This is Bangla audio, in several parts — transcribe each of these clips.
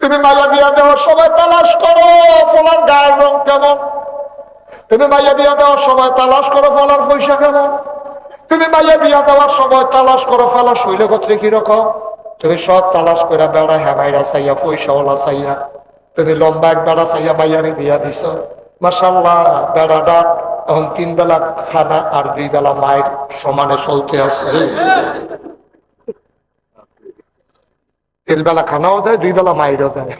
তুমি মাইয়া বিয়া দেওয়ার সময় তালাশ করো ফলার গায়ের রং কেমন। তুমি মাইয়া বিয়া দেওয়ার সময় তালাশ করো ফলার পয়সা কেমন। তুমি মাইয়া বিয়া দেওয়ার সময় তালাশ করো ফেলা শৈল গোত্রে কিরকম। তুমি সব তালাশ করে বেড়া হেমাইরা চাইয়া পয়সাওয়ালা চাইয়া তুমি লম্বা এক বেড়া চাইয়া মাইয়ারে বিয়া দিছ। মাশাআল্লাহ, বেড়াটা এখন 3 বেলা খানা আর 2 বেলা মায়ের সমানে চলতে আছে। 3 বেলা খানাও দেয়, 2 বেলা মায়েরও দেয়।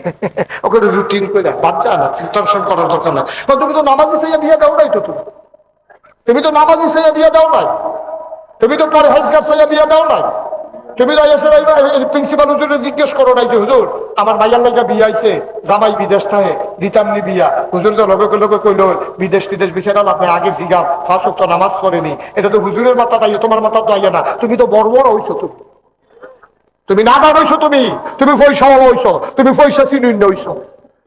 ওকে রুটিন করে বাচ্চা না, টেনশন করার দরকার না। তুমি তো নামাজি চাইয়া বিয়া দাও নাই তো, তুমি তো নামাজি চাইয়া বিয়া দাও নাই, তুমি তো পরহেজগার চাইয়া বিয়া দাও নাই। তুমি তো প্রিন্সিপাল হুজুরে জিজ্ঞেস করো নাই যে হুজুর আমার মাইয়ার লাগা বিয়া আইছে, জামাই বিদেশ থাকে দিতামনি বিয়া। হুজুর তো লগে লগে কইল বিদেশ টিদেশ বিচারা আপনি আগে জিগা 5 ওয়াক্ত নামাজ করেনি। এটা তো হুজুরের মাথা দাইয়ে, তোমার মাথা তো আইয়া না। তুমি তো বড় বড় হইছো, তুমি না হইছো, তুমি পয়সাওয়ালা হইছো, তুমি পয়সা চিনুন হইছো।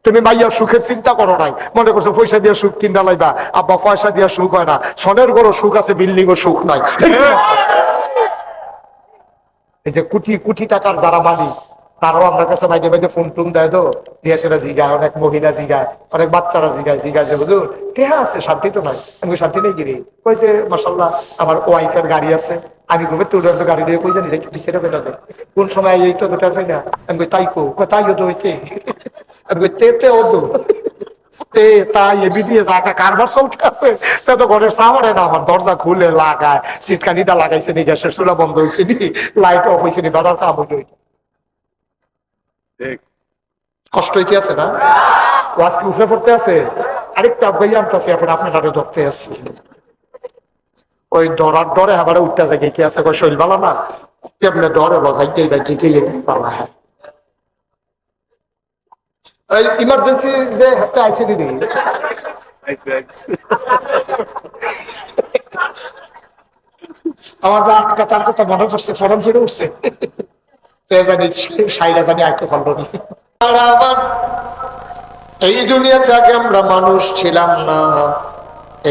তুমি মাইয়ার সুখের চিন্তা করো নাই, মনে করছো পয়সা দিয়ে সুখ কিনা লাইবা। আব্বা পয়সা দিয়ে সুখ হয় না, সনের বড় সুখ আছে, বিল্ডিং ও সুখ নাই। এই যে কোটি কোটি টাকার যারা মালিক তারাও আমার কাছে মাইজে মাইজে ফোন টুন দেয় তো, দিয়ে সেটা জিগায়, অনেক মহিলা জিগায়, অনেক বাচ্চারা জিগায় যে হুজুর কেহা আছে, শান্তি তো নাই। আমি শান্তি নেই গিরি কইছে মাশাআল্লাহ আমার ওয়াইফের গাড়ি আছে, আমি ঘুমে তোর গাড়ি দিয়ে কই জানি সেটা বেরোবে কোন সময় এই তো দুটার পাই না। আমি তাই কো তাইও তো হইতে আমি তেতে ওদো তাই এবি দিয়ে জায়গা কারবার চলতে আছে। তা তো ঘরের সামনে না, আমার দরজা খুলে লাগায়, সিটকানিটা লাগাইছে নি, গ্যাসের চুলা বন্ধ হয়েছে নি, লাইট অফ হয়েছে নি, বাজার কাম হইল। কষ্ট হইতে আছে না, আজকে উঠে পড়তে আছে। আরেকটা বই আনতেছে এখন আপনার ধরতে আছে, ওই ধরার ডরে আবার উঠতে যায় গেতে আছে, কই শৈল বালা না কেমনে ডরে বজাইতে পালা। হ্যাঁ ইমার্জেন্সি যে হাতে আইসি নি আমার একটা তার কথা মনে পড়ছে, ফরম ফিরে উঠছে জানি সাইরা জানি আইতে পারলো নি। আর আবার এই দুনিয়াতে আগে আমরা মানুষ ছিলাম না,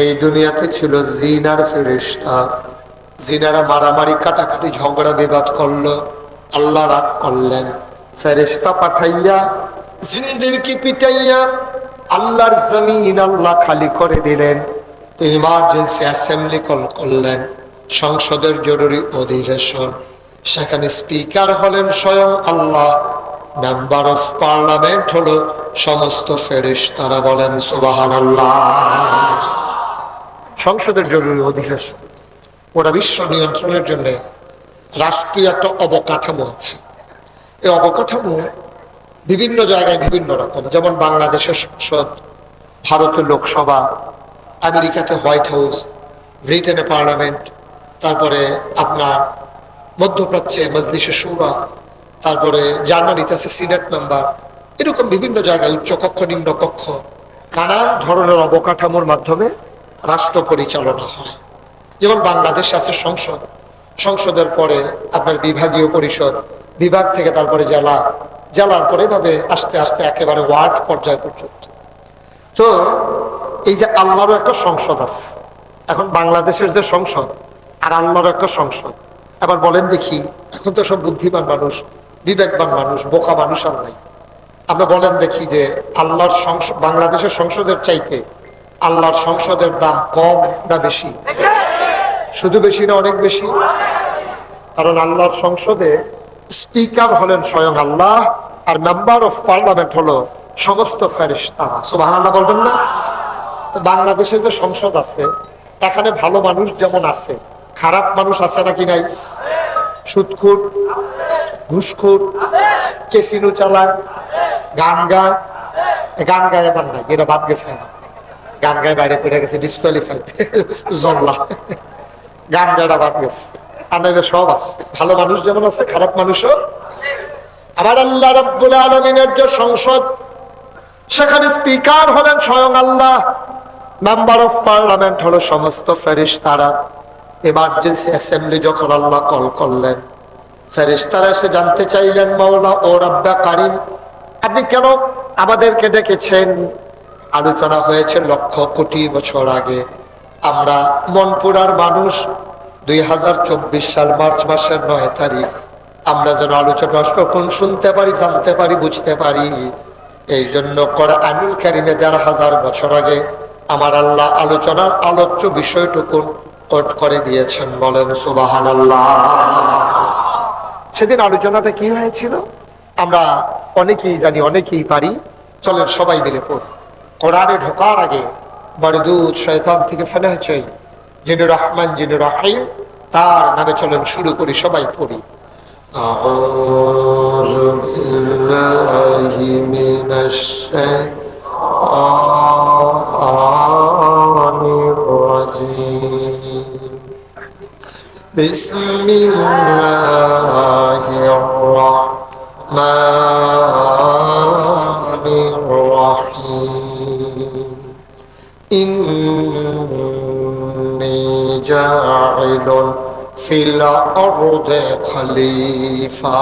এই দুনিয়াতে ছিল জিন আর ফেরেশতা। জিনারা মারামারি কাটাকাটি ঝগড়া বিবাদ করলো, আল্লাহ রাগ করলেন, ফেরেশতা পাঠাইয়া জিনদেরকে পিটাইয়া আল্লাহর জমিন আল্লাহ খালি করে দিলেন। ইমার্জেন্সি অ্যাসেম্বলি কল করলেন, সংসদের জরুরি অধিবেশন। সেখানে স্পিকার হলেন স্বয়ং আল্লাহ, মেম্বার অফ পার্লামেন্ট হলো সমস্ত ফেরেশতারা। বলেন সুবহানাল্লাহ। সংসদের জরুরি অধিবেশন, ওরা বিশ্ব নিয়ন্ত্রণের জন্য রাষ্ট্রীয় একটা অবকাঠামো আছে। এই অবকাঠামো বিভিন্ন জায়গায় বিভিন্ন রকম, যেমন বাংলাদেশের সংসদ, ভারতের লোকসভা, আমেরিকাতে হোয়াইট হাউস, ব্রিটেনে পার্লামেন্ট, তারপরে আপনার মধ্যপ্রাচ্যে মজলিসে শুরা, তারপরে জার্মানিতে আছে সিনেট মেম্বার। এরকম বিভিন্ন জায়গায় উচ্চকক্ষ নিম্নকক্ষ নানান ধরনের অবকাঠামোর মাধ্যমে রাষ্ট্র পরিচালনা হয়। যেমন বাংলাদেশে আছে সংসদ, সংসদের পরে আপনার বিভাগীয় পরিষদ, বিভাগ থেকে তারপরে জেলা, জেলার পরে ভাবে আস্তে আস্তে একেবারে ওয়ার্ড পর্যায় পর্যন্ত। তো এই যে আল্লাহরও একটা সংসদ আছে, এখন বাংলাদেশের যে সংসদ আর আল্লাহরও একটা সংসদ। আবার বলেন দেখি, এখন তো সব বুদ্ধিমান মানুষ, বিবেকবান মানুষ, বোকা মানুষ আর নাই। আপনি বলেন দেখি যে আল্লাহর সংসদ, বাংলাদেশের সংসদের চাইতে আল্লাহর সংসদের দাম কম না বেশি? শুধু বেশি না অনেক বেশি? কারণ আল্লাহর সংসদে স্পিকার হলেন স্বয়ং আল্লাহ, আর মেম্বার অফ পার্লামেন্ট হলো সমস্ত ফেরেশতারা। সুবহানাল্লাহ বলবেন না? তো বাংলাদেশে যে সংসদ আছে, এখানে ভালো মানুষ যেমন আছে, খারাপ মানুষ আছে নাকি নাই? সুদখোর, ঘুষখোর, ক্যাসিনো চালায়, গান গায়, গান গায় এবার নাই, এরা বাদ গেছে, গান গায়ে বাইরে পড়ে গেছে, ডিসকোয়ালিফাইড জল্লা, গান গায়টা বাদ গেছে। আর সব আছে, ভালো মানুষ যেমন আছে খারাপ মানুষও। আবার আল্লাহ রাব্বুল আলামিনের যে সংসদ, সেখানে স্পিকার হলেন স্বয়ং আল্লাহ, মেম্বার অফ পার্লামেন্ট হলো সমস্ত ফেরেশতারা। ইমার্জেন্সি অ্যাসেম্বলি যখন আল্লাহ কল করলেন, ফেরেশতারা এসে জানতে চাইলেন, মাওলা ও রাব্বে কারিম, আপনি কেন আমাদেরকে ডেকেছেন? আলোচনা হয়েছে লক্ষ কোটি বছর আগে। আমরা মনপুরার মানুষ, 2024 সাল মার্চ মাসের 9 তারিখ আমরা যেন আলোচনা কখন শুনতে পারি, জানতে পারি, বুঝতে পারি। এই জন্য কোরআনুল কারীমে ১,৫০০ বছর আগে আমার আল্লাহ আলোচনার আলোচ্য বিষয়টুকু কোট করে দিয়েছেন। বলেন সুবহানাল্লাহ। সেদিন আলোচনাটা কি হয়েছিল আমরা অনেকেই জানি, অনেকেই পারি। চলেন সবাই মিলে পড়ি। কোরআনে ঢোকার আগে বড়দূত শয়তান থেকে ফেলে চাই, যিনি রহমান, যিনি রহিম, তার নামে চলেন শুরু করি, সবাই পড়ি। আউযু বিল্লাহি মিনাশ শাইতানির রাজীম। বিসমিল্লাহির রাহমানির রাহিম। ইন্নী জাইলুন ফিল আরদি খলিফা।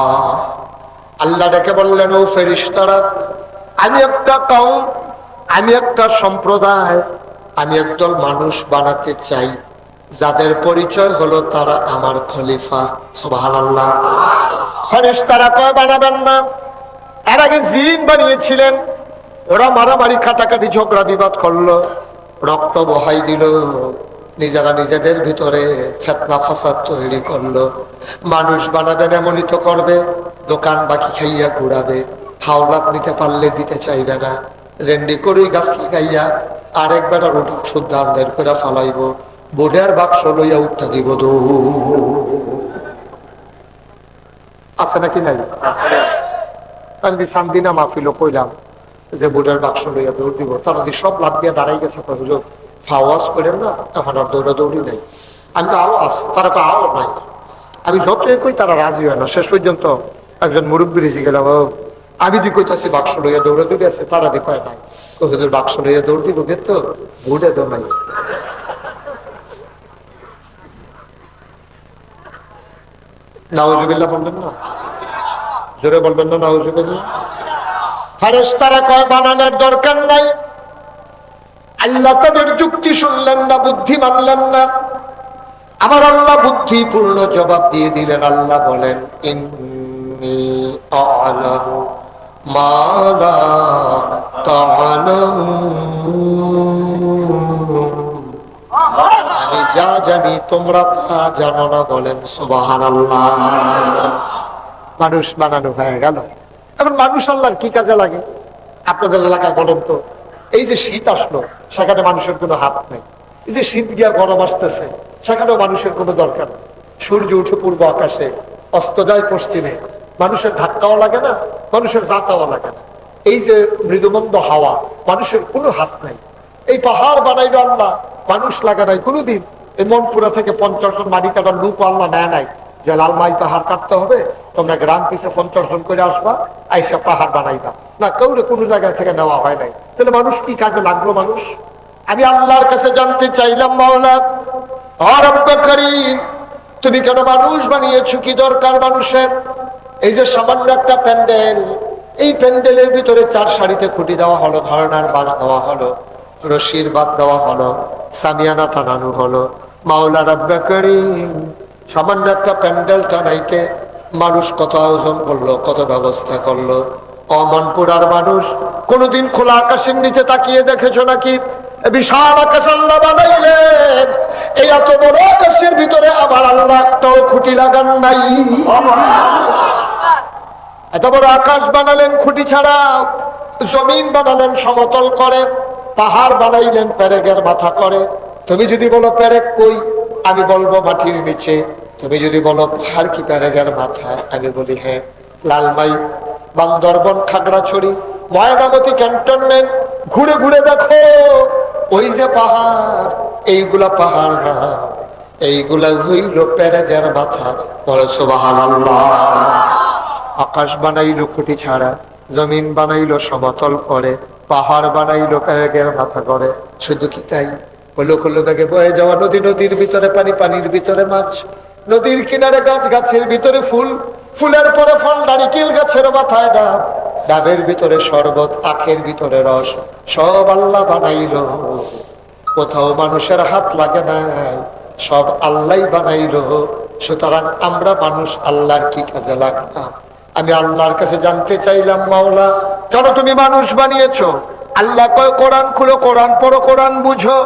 আল্লাহ ডেকে বললেন, ও ফেরেশতারা, আমি একটা কওম, আমি একটা সম্প্রদায়, আমি একদল মানুষ বানাতে চাই যাদের পরিচয় হলো তারা আমার খলিফা। সুবহানাল্লাহ। ফেরেশতারা কয় বানাবেন না। এর আগে জিন বানিয়েছিলেন, ওরা মারামারি, কাটাকাটি, ঝগড়া বিবাদ করলো, রক্ত বহাই দিল, নিজেরা নিজেদের ভিতরে ফিতনা ফাসাদ তৈরি করলো। মানুষ বানাবেন এমনই তো করবে, দোকান বাকি খাইয়া ঘুরাবে, হাওলাত নিতে পারলে দিতে চাইবে না, রেন্ডি করেই গাছ লাগাইয়া আরেকবার উঠুক শুদ্ধ আন্দার করে ফালাইব, বোর্ডের বাক্স লইয়া উঠতে দিব। আছে নাকি নাই? আমি সান্দিনা মাহফিলও কইলাম যে বোর্ডের বাক্স লইয়া দৌড় দিব, তারা সব লাভ দিয়ে দাঁড়াই গেছে। হুজুর ফাওয়াজ করেন না, এখন আর দৌড়াদৌড়ি নাই। আমি তো আরো আছে, তারা তো আরো নাই। আমি যতই কই তারা রাজি হয় না। শেষ পর্যন্ত একজন মুরব্বী রেজি গেলাম, আমি দি কইতাছি বাক্স লইয়া দৌড়াদৌড়ি আছে, তারা দি কয় নাই। হুজুর বাক্স লইয়া দৌড় দিব কিন্তু ভোটে তো নাই। নাউজুবিল্লাহ বলবেন না, জোরে বলবেন না নাউজুবিল্লাহ। ফেরেশতারা কয় বানানোর দরকার নাই। আল্লাহ তাদের যুক্তি শুনলেন না, বুদ্ধি মানলেন না। আমার আল্লাহ বুদ্ধিপূর্ণ জবাব দিয়ে দিলেন। আল্লাহ বলেন, ইন্নী আ'লামু মা লা তা'লামুন। আমি যা জানি তোমরা তা জানো না। বলেন সুবহানাল্লাহ। মানুষ বানানো হয়ে গেল। এখন মানুষ আল্লাহর কি কাজে লাগে আপনাদের এলাকায় বলেন তো? এই যে শীত আসলো, সেখানে মানুষের কোনো হাত নেই। এই যে শীত গিয়া গরম আসতেছে, সেখানেও মানুষের কোনো দরকার নেই। সূর্য উঠে পূর্ব আকাশে, অস্ত যায় পশ্চিমে, মানুষের ধাক্কাও লাগে না, মানুষের যাতাও লাগে না। এই যে মৃদুমন্দ হাওয়া, মানুষের কোনো হাত নাই। এই পাহাড় বানাইলো আল্লাহ, মানুষ লাগা নাই কোনোদিন। এই মনপুরা থেকে 50 জন মাটি কাটার লোক আল্লাহ নেয় নাই যে লালমাই পাহাড় কাটতে হবে, তোমরা গ্রাম পিছে 50 জন করে আসবা, আইসা পাহাড় বানাইবা না। কাউরে কোনো জায়গা থেকে নেওয়া হয় নাই। তাহলে মানুষ কি কাজে লাগলো? মানুষ, আমি আল্লাহর কাছে জানতে চাইলাম, মাওলা ও রব্বে কারীম, তুমি কেন মানুষ বানিয়েছো? কি দরকার মানুষের? এই যে সামান্য একটা প্যান্ডেল, এই প্যান্ডেলের ভিতরে 4 সারিতে খুঁটি দেওয়া হলো, ধরনার বাড়া দেওয়া হলো, রশির বাদ দেওয়া হলো, সামিয়ানা টানানো হলো। মাওলা রব্বে কারীম, সামান্য একটা প্যান্ডেল টানাইতে মানুষ কত আয়োজন করলো, কত ব্যবস্থা করলো। অমনপুরার মানুষ কোনোদিন খোলা আকাশের নিচে তাকিয়ে দেখেছো নাকি? বিশাল আকাশ আল্লাহ বানাইলেন, এই এত বড় আকাশের ভিতরে আবার আল্লাহ একটাও খুঁটি লাগান নাই। এত বড় আকাশ বানালেন খুঁটি ছাড়া, জমিন বানালেন সমতল করে, পাহাড় বানাইলেন পেরেকের মাথা করে। তুমি যদি বলো পেরেক কই, আমি বলবো মাটির নিচে। তুমি যদি বলো পাহাড় কি পেরেকের মাথা, আমি বলি হ্যাঁ। লালমাই, বান্দরবন, খাগড়াছড়ি, ময়নামতি ক্যান্টনমেন্ট ঘুরে ঘুরে দেখো, ওই যে পাহাড়, এইগুলা পাহাড় না, এইগুলা হইল পেরেকের মাথা। বলে সুবহানাল্লাহ। আকাশ বানাইলো খুঁটি ছাড়া, জমিন বানাইলো সমতল করে, পাহাড় বানাইলো পেরেকের মাথা করে। শুধু কি তাই? হলো হলো বেগে বয়ে যাওয়া নদী, নদীর ভিতরে পানি, পানির ভিতরে মাছ, নদীর কিনারে গাছ, গাছের ভিতরে ফুল, ফুলের পরে ফল, নারিকেল গাছের মাথায় ডাব, ডাবের ভিতরে শরবত, আখের ভিতরে রস, সব আল্লাহ বানাইলো। কোথাও মানুষের হাত লাগে নাই, সব আল্লাহ বানাইলো। সুতরাং আমরা মানুষ আল্লাহর কি কাজে লাগলাম? আমি আল্লাহর কাছে জানতে চাইলাম, মাওলা কেন তুমি মানুষ বানিয়েছো? আল্লাহ কয় কোরআন খুলো, কোরআন পড়ো, কোরআন বুঝো।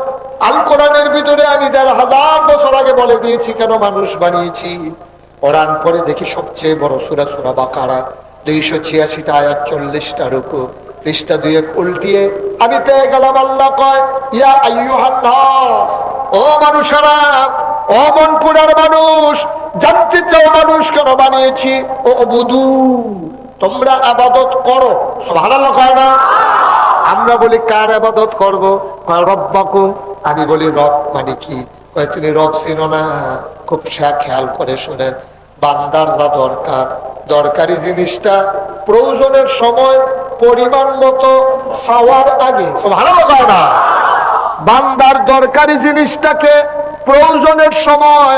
আল কোরআনের ভিতরে আমি ১,৫০০ বছর আগে বলে দিয়েছি কেন মানুষ বানিয়েছি। কোরআন পড়ে দেখি সবচেয়ে বড় সূরা সূরা বাকারা, ২৮৬টা আয়াত, ৪০টা রুকু, পৃষ্ঠা ২ উল্টিয়ে আমি পেয়ে গেলাম আল্লাহ কয়, ইয়া আইয়ুহান নাস, ও মানুষেরা, ও মনপুরার মানুষ, জানতে চাও মানুষ কেন বানিয়েছি? ও বুদু, তোমরা আবাদত করো। সুবহানাল্লাহ কয় না? আমরা বলি কার আবাদত করবো? রব্বাকুম। আমি বলি রব মানে কি? তুমি রব চিনো না? খুব খেয়াল করে শোনেন, বান্দার যা দরকার, দরকারি জিনিসটা প্রয়োজনের সময় পরিমাণ মতো চাওয়ার আগে, সুবহানাল্লাহ কয় না? বান্দার দরকারি জিনিসটাকে প্রয়োজনের সময়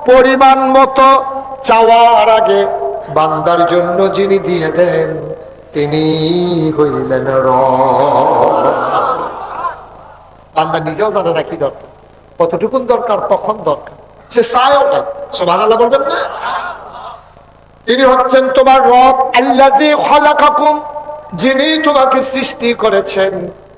পরিমাণ মতো চাওয়ার আগে বান্দার জন্য যিনি দিয়ে দেন তিনি হইলেন রব। বান্দা নিজেও জানে না কি দরকার, কতটুকুন দরকার, কখন দরকার, সে চায়ও না। সুবহানাল্লাহ বলবেন না? তিনি হচ্ছেন তোমার রব, আল্লাযী খালাকাকুম, যিনি তোমাকে সৃষ্টি করেছেন,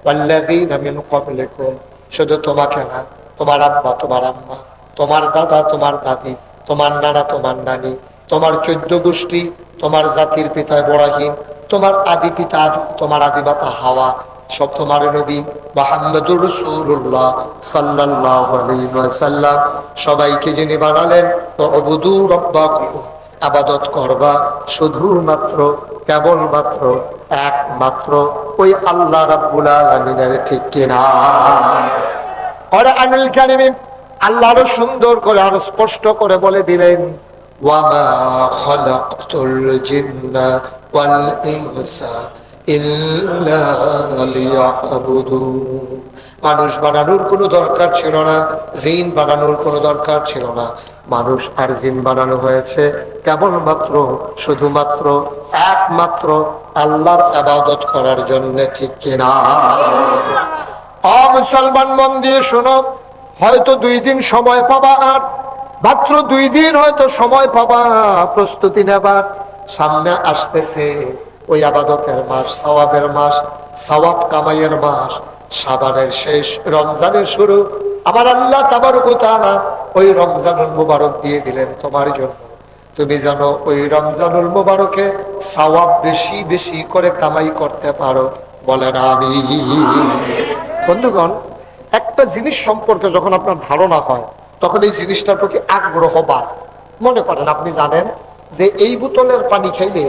ওয়াল্লাযীনা মিন ক্বাবলিকুম, শুধু তোমাকে না, তোমার আব্বা, তোমার আম্মা, তোমার দাদা, তোমার দাদি, তোমার নানা, তোমার নানি, তোমার 14 গোষ্ঠী, তোমার জাতির পিতা ইব্রাহিম, তোমার আদি পিতা আদম, তোমার আদি মাতা হাওয়া, সব তোমার নবী মুহাম্মদুর রাসূলুল্লাহ সাল্লাল্লাহু আলাইহি ওয়াসাল্লাম সবাইকে যিনি বানালেন, উবুদু রাব্বাকুম, আবাদত করবা শুধুমাত্র, কেবলমাত্র, একমাত্র ওই আল্লাহ রাব্বুল আলামিনের, ঠিক কিনা? কোরআনুল কারীমে আল্লাহ আরো সুন্দর করে, আরো স্পষ্ট করে বলে দিলেন, ওয়ামা খালাকতুল জিন্না ওয়াল ইনসা ইল্লা লিয়াবুদুন। মানুষ বানানোর কোনো দরকার ছিল না, জিন বানানোর কোনো দরকার ছিল না। মানুষ আর জিন বানানো হয়েছে কেবলমাত্র, শুধুমাত্র, একমাত্র আল্লাহর ইবাদত করার জন্য, ঠিক কিনা? মুসলমান মন দিয়ে শোনো, হয়তো 2 দিন সময় পাবা, আর মাত্র 2 দিন হয়তো সময় পাবা প্রস্তুতি নেবার। সামনে আসতেছে ওই আবাদতের মাস, সওয়াবের মাস, সওয়াব কামাইয়ের মাস, শাবানের শেষ, রমজানের শুরু। আমার আল্লাহ তাবারক ওয়া তাআলা ওই রমজানুল মুবারক দিয়ে দিলেন তোমার জন্য। তুমি জানো ওই রমজানুল মুবারকে সওয়াব বেশি বেশি করে কামাই করতে পারো, বলেন আমিন। বন্ধুগণ, একটা জিনিস সম্পর্কে যখন আপনার ধারণা হয় তখন এই জিনিসটার প্রতি আগ্রহ বাড়ে। মনে করেন আপনি জানেন যে এই বোতলের পানি খাইলে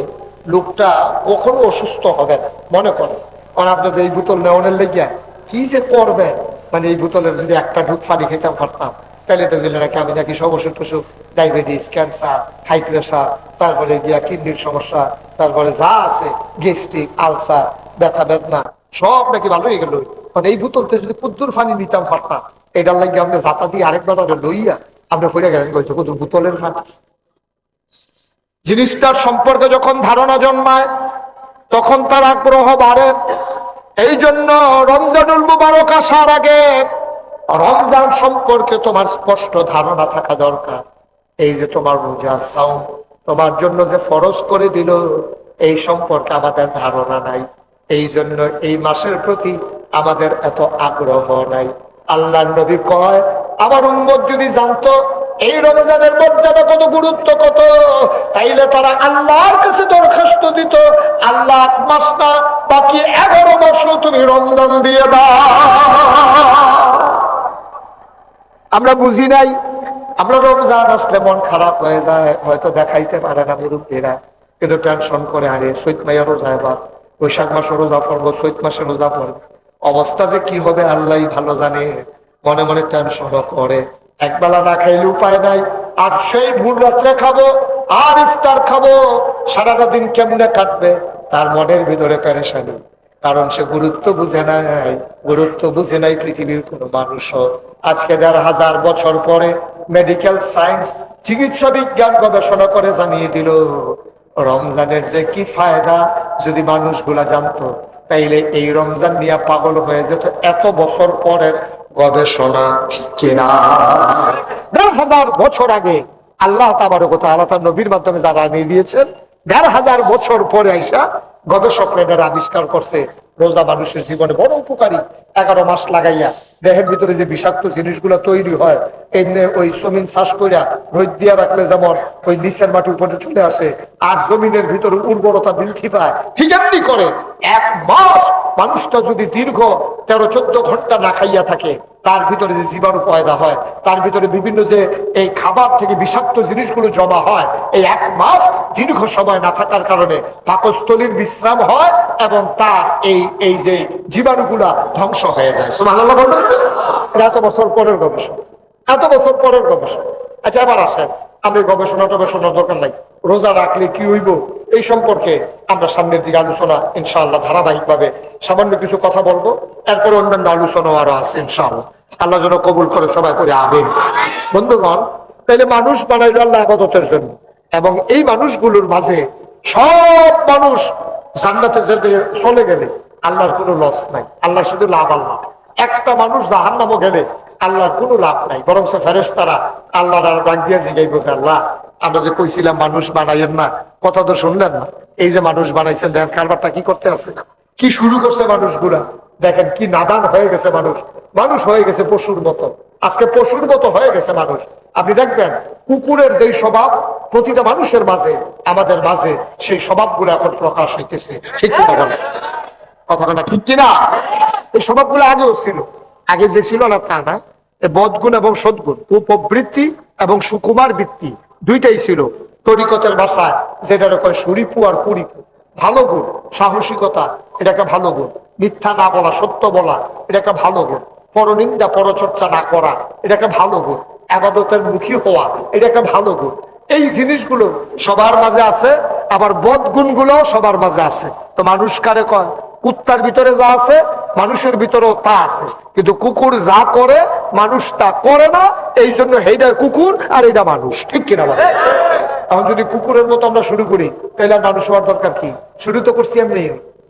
লোকটা কখনো অসুস্থ হবে না, মনে করেন, কারণ আপনি যে এই বোতল নেওয়ার লেগে কি যে করবেন, মানে এই বোতলের যদি একটা ঢুক পানি খেতে পারতাম তাহলে তো বললে নাকি আমি নাকি সব অসুখ টসুখ, ডায়াবেটিস, ক্যান্সার, হাই প্রেশার, তারপরে গিয়া কিডনির সমস্যা, তারপরে যা আছে গ্যাস্ট্রিক, আলসার, ব্যথা বেদনা সব নাকি ভালো হয়ে গেল। কারণ এই বোতলতে যদি কুদ্দুর পানি নিতাম পারতাম, এটার লাগে আপনি জাতা দিয়ে আরেকবার লইয়া আপনি ফিরে গেলেন বোতলের পানি। জিনিসটার সম্পর্কে যখন ধারণা জন্মায় তখন তার আগ্রহ বাড়ে। এই জন্য রমজানুল মুবারক আসার আগে রমজান সম্পর্কে তোমার স্পষ্ট ধারণা থাকা দরকার। এই যে তোমার রোজা, সাওম তোমার জন্য যে ফরজ করে দিল, এই সম্পর্কে আমাদের ধারণা নাই। এই জন্য এই মাসের প্রতি আমাদের এত আগ্রহ নাই। আল্লাহর নবী কয়, আমার উম্মত যদি জানতো এই রমজানের মর্যাদা কত, গুরুত্ব কত, তাইলে তারা আল্লাহর কাছে দরখাস্ত দিত, আল্লাহ মাস না বাকি 11 মাসও তুমি রমজান দিয়ে দাও। আমরা বুঝি নাই, আমরা রমজান আসলে মন খারাপ হয়ে যায়, হয়তো দেখাইতে পারে না মুরব্বীরা, কিন্তু টেনশন করে, আরে চৈত মাইয়া রোজা, এবার বৈশাখ মাসে রোজা পড়বো, চৈত মাসে রোজা পড়বো, অবস্থা যে কি হবে আল্লাহ ভালো জানে। মনে মনে টেনশনও করে, একবেলা না খাইলে উপায় নাই, আর সেই ভোর রাত্রে খাবো, আর ইফতার খাবো, সারাটা দিন কেমনে কাটবে, তার মনের ভিতরে পেরেশানি। কারণ সে গুরুত্ব বুঝে নাই, গুরুত্ব বুঝে নাই পৃথিবীর কোনো মানুষও। আজকে ১,৫০০ বছর পরে মেডিকেল সায়েন্স, চিকিৎসা বিজ্ঞান গবেষণা করে জানিয়ে দিল রমজানের যে কি ফায়দা, যদি মানুষগুলা জানতো তাইলে এই রমজান নিয়ে পাগল হয়ে যেত। এত বছর পরের গবেষণা, ঠিক কিনা? ১,৫০০ বছর আগে আল্লাহ তাবারক ওয়া তাআলা তার নবীর মাধ্যমে যারা নিয়ে দিয়েছেন, ১,৫০০ বছর পরে আইসা গবেষকরা এটা আবিষ্কার করছে রোজা মানুষের জীবনে বড় উপকারী। ১১ মাস লাগাইয়া দেহের ভিতরে যে বিষাক্ত জিনিসগুলো তৈরি হয়, এমনি ওই জমিন চাষ করিয়া রোদ দিয়া রাখলে যেমন ওই নিচের মাটি উপরে চলে আসে আর জমিনের ভিতরে উর্বরতা বৃদ্ধি পায়, ঠিক এমনি করে ১ মাস মানুষটা যদি দীর্ঘ ১৩-১৪ ঘন্টা না খাইয়া থাকে, তার ভিতরে যে জীবাণু পয়দা হয়, তার ভিতরে বিভিন্ন যে এই খাবার থেকে বিষাক্ত জিনিসগুলো জমা হয়, এই ১ মাস দীর্ঘ সময় না থাকার কারণে পাকস্থলীর বিশ্রাম হয় এবং তার এই যে জীবাণুগুলা ধ্বংস হয়ে যায়। সুবহানাল্লাহ বলবেন? এত বছর পরের গবেষণা, এত বছর পরের গবেষণা। আচ্ছা, এবার আসেন, আমি গবেষণার দরকার নাই, রোজা রাখলে কি হইব এই সম্পর্কে আমরা সামনের দিকে আলোচনা ইনশাআল্লাহ ধারাবাহিকভাবে সামান্য কিছু কথা বলবো, এরপরে অন্যান্য আলোচনাও আরো আছে ইনশাআল্লাহ। আল্লাহ যেন কবুল করে সবাই করে আমিন। বন্ধুগণ, তাহলে মানুষ বানাইল আল্লাহ ইবাদতের জন্য, এবং এই মানুষগুলোর মাঝে সব মানুষ জান্নাতে যেতে চলে গেলে আল্লাহর কোনো লস নাই, আল্লাহ শুধু লাভ। আল্লাহ একটা মানুষ জাহান্নামে গেলে আল্লাহর কোনো লাভ নাই, বরং ফেরেশতারা আল্লাহর ডাক দিয়ে জিগাইব যে আল্লাহ, আমরা যে কইছিলাম মানুষ বানাইয়েন না, কথা তো শুনলেন না, এই যে মানুষ বানাইছেন, দেখেন কারবারটা কি করতে আছে, কি শুরু করছে মানুষগুলা, দেখেন কি নাদান হয়ে গেছে মানুষ, মানুষ হয়ে গেছে পশুর মতো, আজকে পশুর মতো হয়ে গেছে মানুষ। আপনি দেখবেন কুকুরের যেই স্বভাব প্রতিটা মানুষের মাঝে, আমাদের মাঝে সেই স্বভাবগুলো এখন প্রকাশ হইতেছে, ঠিক কিনা বলেন? কথাটা ঠিক কিনা? এই স্বভাবগুলো আগেও ছিল, আগে যে ছিল না তা না, বদগুণ এবং সদ্গুণ, কুপ্রবৃত্তি এবং সুকুমার বৃত্তি দুইটাই ছিল। তরিকতের ভাষায় যেটা কয় সুরিপু আর কুরিপু, ভালো গুণ, সাহসিকতা এটা একটা ভালো গুণ, মিথ্যা না বলা, সত্য বলা এটা একটা ভালো গুণ, পরনিন্দা পরচর্চা না করা এটা একটা ভালো গুণ, ইবাদতের মুখী হওয়া এটা একটা ভালো গুণ। এই জিনিসগুলো সবার মাঝে আছে, আবার বদগুণ গুলো সবার মাঝে আছে। তো মানুষ কারে কয়? কুত্তার ভিতরে যা আছে মানুষের ভিতরেও তা আছে, কিন্তু কুকুর যা করে মানুষ তা করে না, এই জন্য এইটা কুকুর আর এইটা মানুষ, ঠিক কিনা বলে? এখন যদি কুকুরের মতো আমরা শুরু করি, তাহলে মানুষ হওয়ার দরকার কি? শুরু তো করছি এমনি,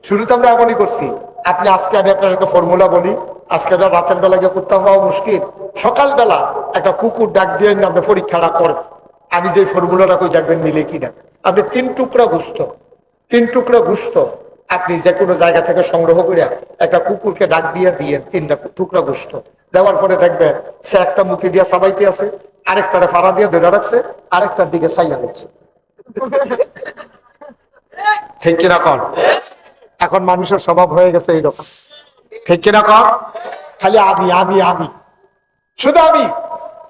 শুরু তো আমরা এমনই করছি। আপনি আজকে আমি আপনার একটা ফর্মুলা বলি, আজকে ধর রাতের বেলা গিয়ে কুত্তা হওয়া মুশকিল, সকালবেলা একটা কুকুর ডাক দিয়ে আপনি পরীক্ষাটা করেন, আমি যে ফর্মুলাটা কই দেখবেন মিলে কিনা। আপনি 3 টুকরা গুস্ত আপনি যে কোনো জায়গা থেকে সংগ্রহ করে একটা কুকুরকে ডাক দিয়ে 3টা টুকরা গুস্ত দেওয়ার পরে দেখবেন সে একটা মুখে দিয়া সাবাইতে আছে, আরেকটারে ফাড়া দিয়ে ধরে রাখছে, আরেকটার দিকে চাইয়া রাখছে, ঠিক কিনা কর? এখন মানুষের স্বভাব হয়ে গেছে এইরকম, ঠিক কিনা কর? খালি আমি আমি আমি, শুধু আমি,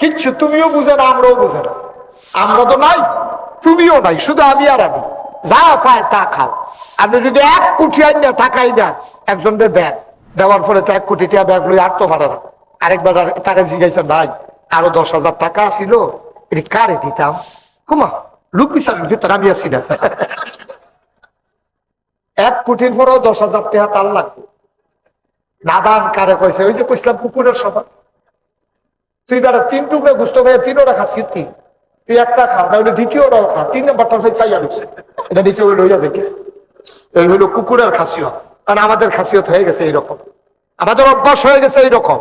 কিচ্ছু তুমিও বুঝে না, আমরাও বুঝে না, আমরা তো নাই, তুমিও নাই, শুধু আমি আর আমি, যা পায় তা খাও। আপনি যদি 1 কোটি আইনা টাকাই না একজনকে দেন, দেওয়ার পরে তো 1 কোটি টাকা ব্যাগ লই আর তো পারে না, আরেকবার টাকা জিজ্ঞাসা ভাই আরো 10,000 টাকা ছিল, এটি কারে দিতাম, কুমা লোক বিচার ভিতরে আমি আসি না। 1 কোটির পরেও 10,000 টাকা তার লাগবে, নাদান কারে কইছে? ওই যে কইছিলাম কুকুরের স্বভাব। তুই দাঁড়া 3 টুকরা গুস্ত ভাইয়া 3ওটা খাস, কীর্তি তুই একটা খা, না হলে 2য়টাও খা, 3 নম্বরটা চাইয়া ঢুকছে, এটা দ্বিতীয় লইয়া যায়। এই হইলো কুকুরের খাসিয়ত। কারণ আমাদের খাসিয়ত হয়ে গেছে এইরকম, আমাদের অভ্যাস হয়ে গেছে এইরকম।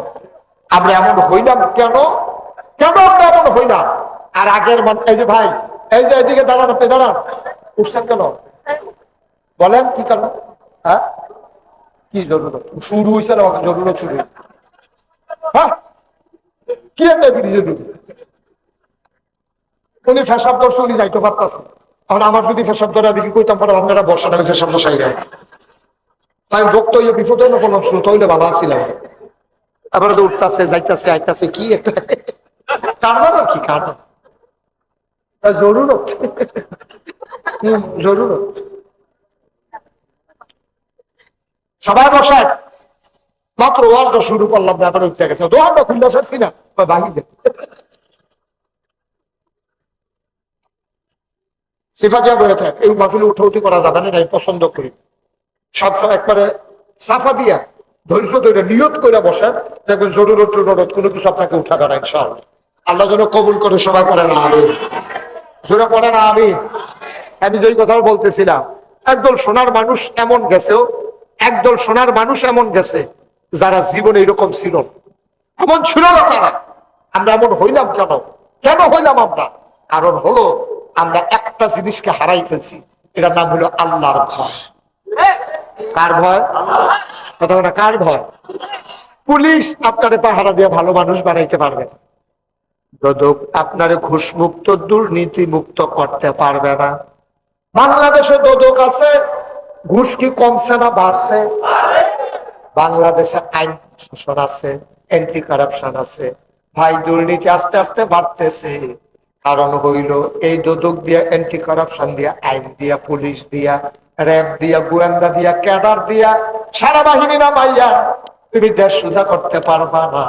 আমরা এমন হইলাম কেন? কেন আমরা এমন হইলাম? আর আগের এই যে ভাই, এই যে এদিকে দাঁড়ান, আপনি দাঁড়ান, উঠছেন কেন বলেন? কি কারণ? হ্যাঁ, কি জরুরত শুরু হয়েছে না? জরুরত শুরু, হ্যাঁ, কি একটা উনি ফেসাব ধরছে, উনি যাইতে পারতেছে। এখন আমার যদি ফেসাব ধরা দেখি কইতাম পারো আপনারা বর্ষা আমি ফেসাব তো সাই তাই ভক্ত হইলে বিপদ হইলে কোনো শ্রোত হইলে ভালো আসছিলাম। এবারে তো উঠতেছে, যাইতেছে, আইতাছে, কি একটা কারণ আর কি কারণ? জরুরত, জরুরত। সবাই বসায়, মাত্র ওয়াজটা শুরু করলাম, ব্যাপারে উঠতে গেছে, দোকানটা খুললে সারছি না বাহিরে। সিফা বলে থাক, এই মাহফিলে উঠি করা যাবে না, আমি পছন্দ করি। সবসময় একবারে সাফা দিয়া ধৈর্য ধরে নিয়ত করে বসেন, দেখবেন জরুরত টরুরত কোনো কিছু আপনাকে উঠাবে না ইনশাআল্লাহ। আল্লাহ যেন কবুল করে সবাই পড়ে না আমিন, জোরে পড়ে না আমিন। আমি যেই কথা বলতেছিলাম, একদল সোনার মানুষ এমন গেছেও, একদল সোনার মানুষ এমন গেছে যারা জীবনে এরকম ছিল, এমন ছিল না তারা। আমরা এমন হইলাম কেন? কেন হইলাম আমরা? কারণ হলো আমরা একটা জিনিসকে হারাই ফেলছি, এটার নাম হলো আল্লাহর ভয়। কার ভয়? কথা বলে কার ভয়? পুলিশ আপনারে পাহারা দিয়ে ভালো মানুষ বানাইতে পারবে না, দুদক আপনারে ঘুষ মুক্ত দুর্নীতি মুক্ত করতে পারবে না। বাংলাদেশে দুদক আছে, ঘুষ কি কমছে না বাড়ছে? বাংলাদেশে আইন প্রশাসন আছে, এন্টি কারাপশন আছে, ভাই দুর্নীতি আস্তে আস্তে বাড়তেছে। কারণ হইল এই দুদক দিয়া, এন্টি কারাপশন দিয়া, আইন দিয়া, পুলিশ দিয়া, র্যাব দিয়া, গোয়েন্দা দিয়া, ক্যাডার দিয়া, সারা বাহিনী নামাইয়া তুমি দেশ সোজা করতে পারবা না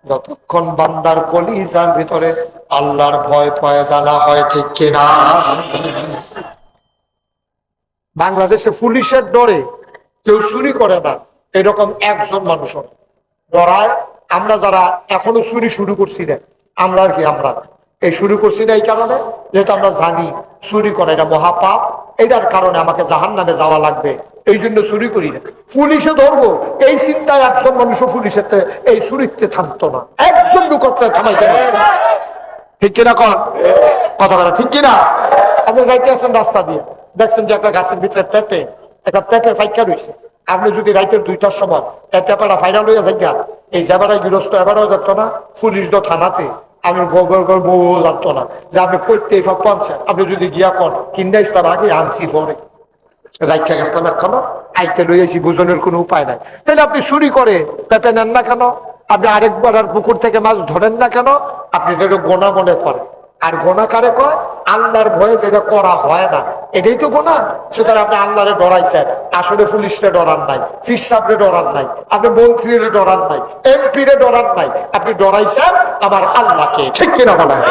যতক্ষণ বান্দার কলিজার ভিতরে আল্লাহর ভয় পয়দা না হয়। ঠিক কিনা? বাংলাদেশে পুলিশের ডরে কেউ চুরি করে না, এরকম একজন মানুষ ডরায়। আমরা যারা এখনো চুরি শুরু করছি না, আমরা আর কি, আমরা এই শুরু করছি না এই কারণে যেহেতু আমরা জানি চুরি করা এটা মহাপাপ, এটার কারণে আমাকে জাহান্নামে যাওয়া লাগবে, এই জন্য চুরি করি না। পুলিশে ধরবো এই চিন্তায় একজন মানুষও পুলিশের এই চুরিতে থামতো না, একজন লোক থামাইতে না। ঠিক কিনা কন? কথা বলা ঠিক কিনা? আপনি যাইতে আছেন রাস্তা দিয়ে, দেখছেন যে একটা গাছের ভিতরে একটা পেঁপে ফাইকা রয়েছে, আপনি যদি রাইতের 2টার সময় এই পেঁপাটা ফাইনাল হইয়া যাই, এই জায়গাটায় গৃহস্থ এবারও দেখতো না, পুলিশ তো থানাতে আমি বউ লাগতো না যে আপনি করতে সব পাচ্ছেন। আপনি যদি গিয়া কন কিনা ইসলাম আগে আনসি পরে রাইখা গেছিলাম একখানো, আইতে লই আসি, বুঝনের কোনো উপায় নাই। তাহলে আপনি চুরি করে পেঁপে নেন না কেন? আপনি আরেকবার আর পুকুর থেকে মাছ ধরেন না কেন? আপনি যেটা গোনা মনে করেন। আর গোনা কারে কয়? আল্লাহর ভয়ে যেটা করা হয় না, এটাই তো গোনা। সুতরাং আপনি আল্লাহরে ডরাইছেন, আসলে পুলিশরে ডরান নাই, ফির সাহেবরে ডরান নাই, আপনি মন্ত্রীরে ডরান নাই, এমপি রে ডরান নাই, আপনি ডরাইছেন আমার আল্লাহকে। ঠিক কিনা বলেন?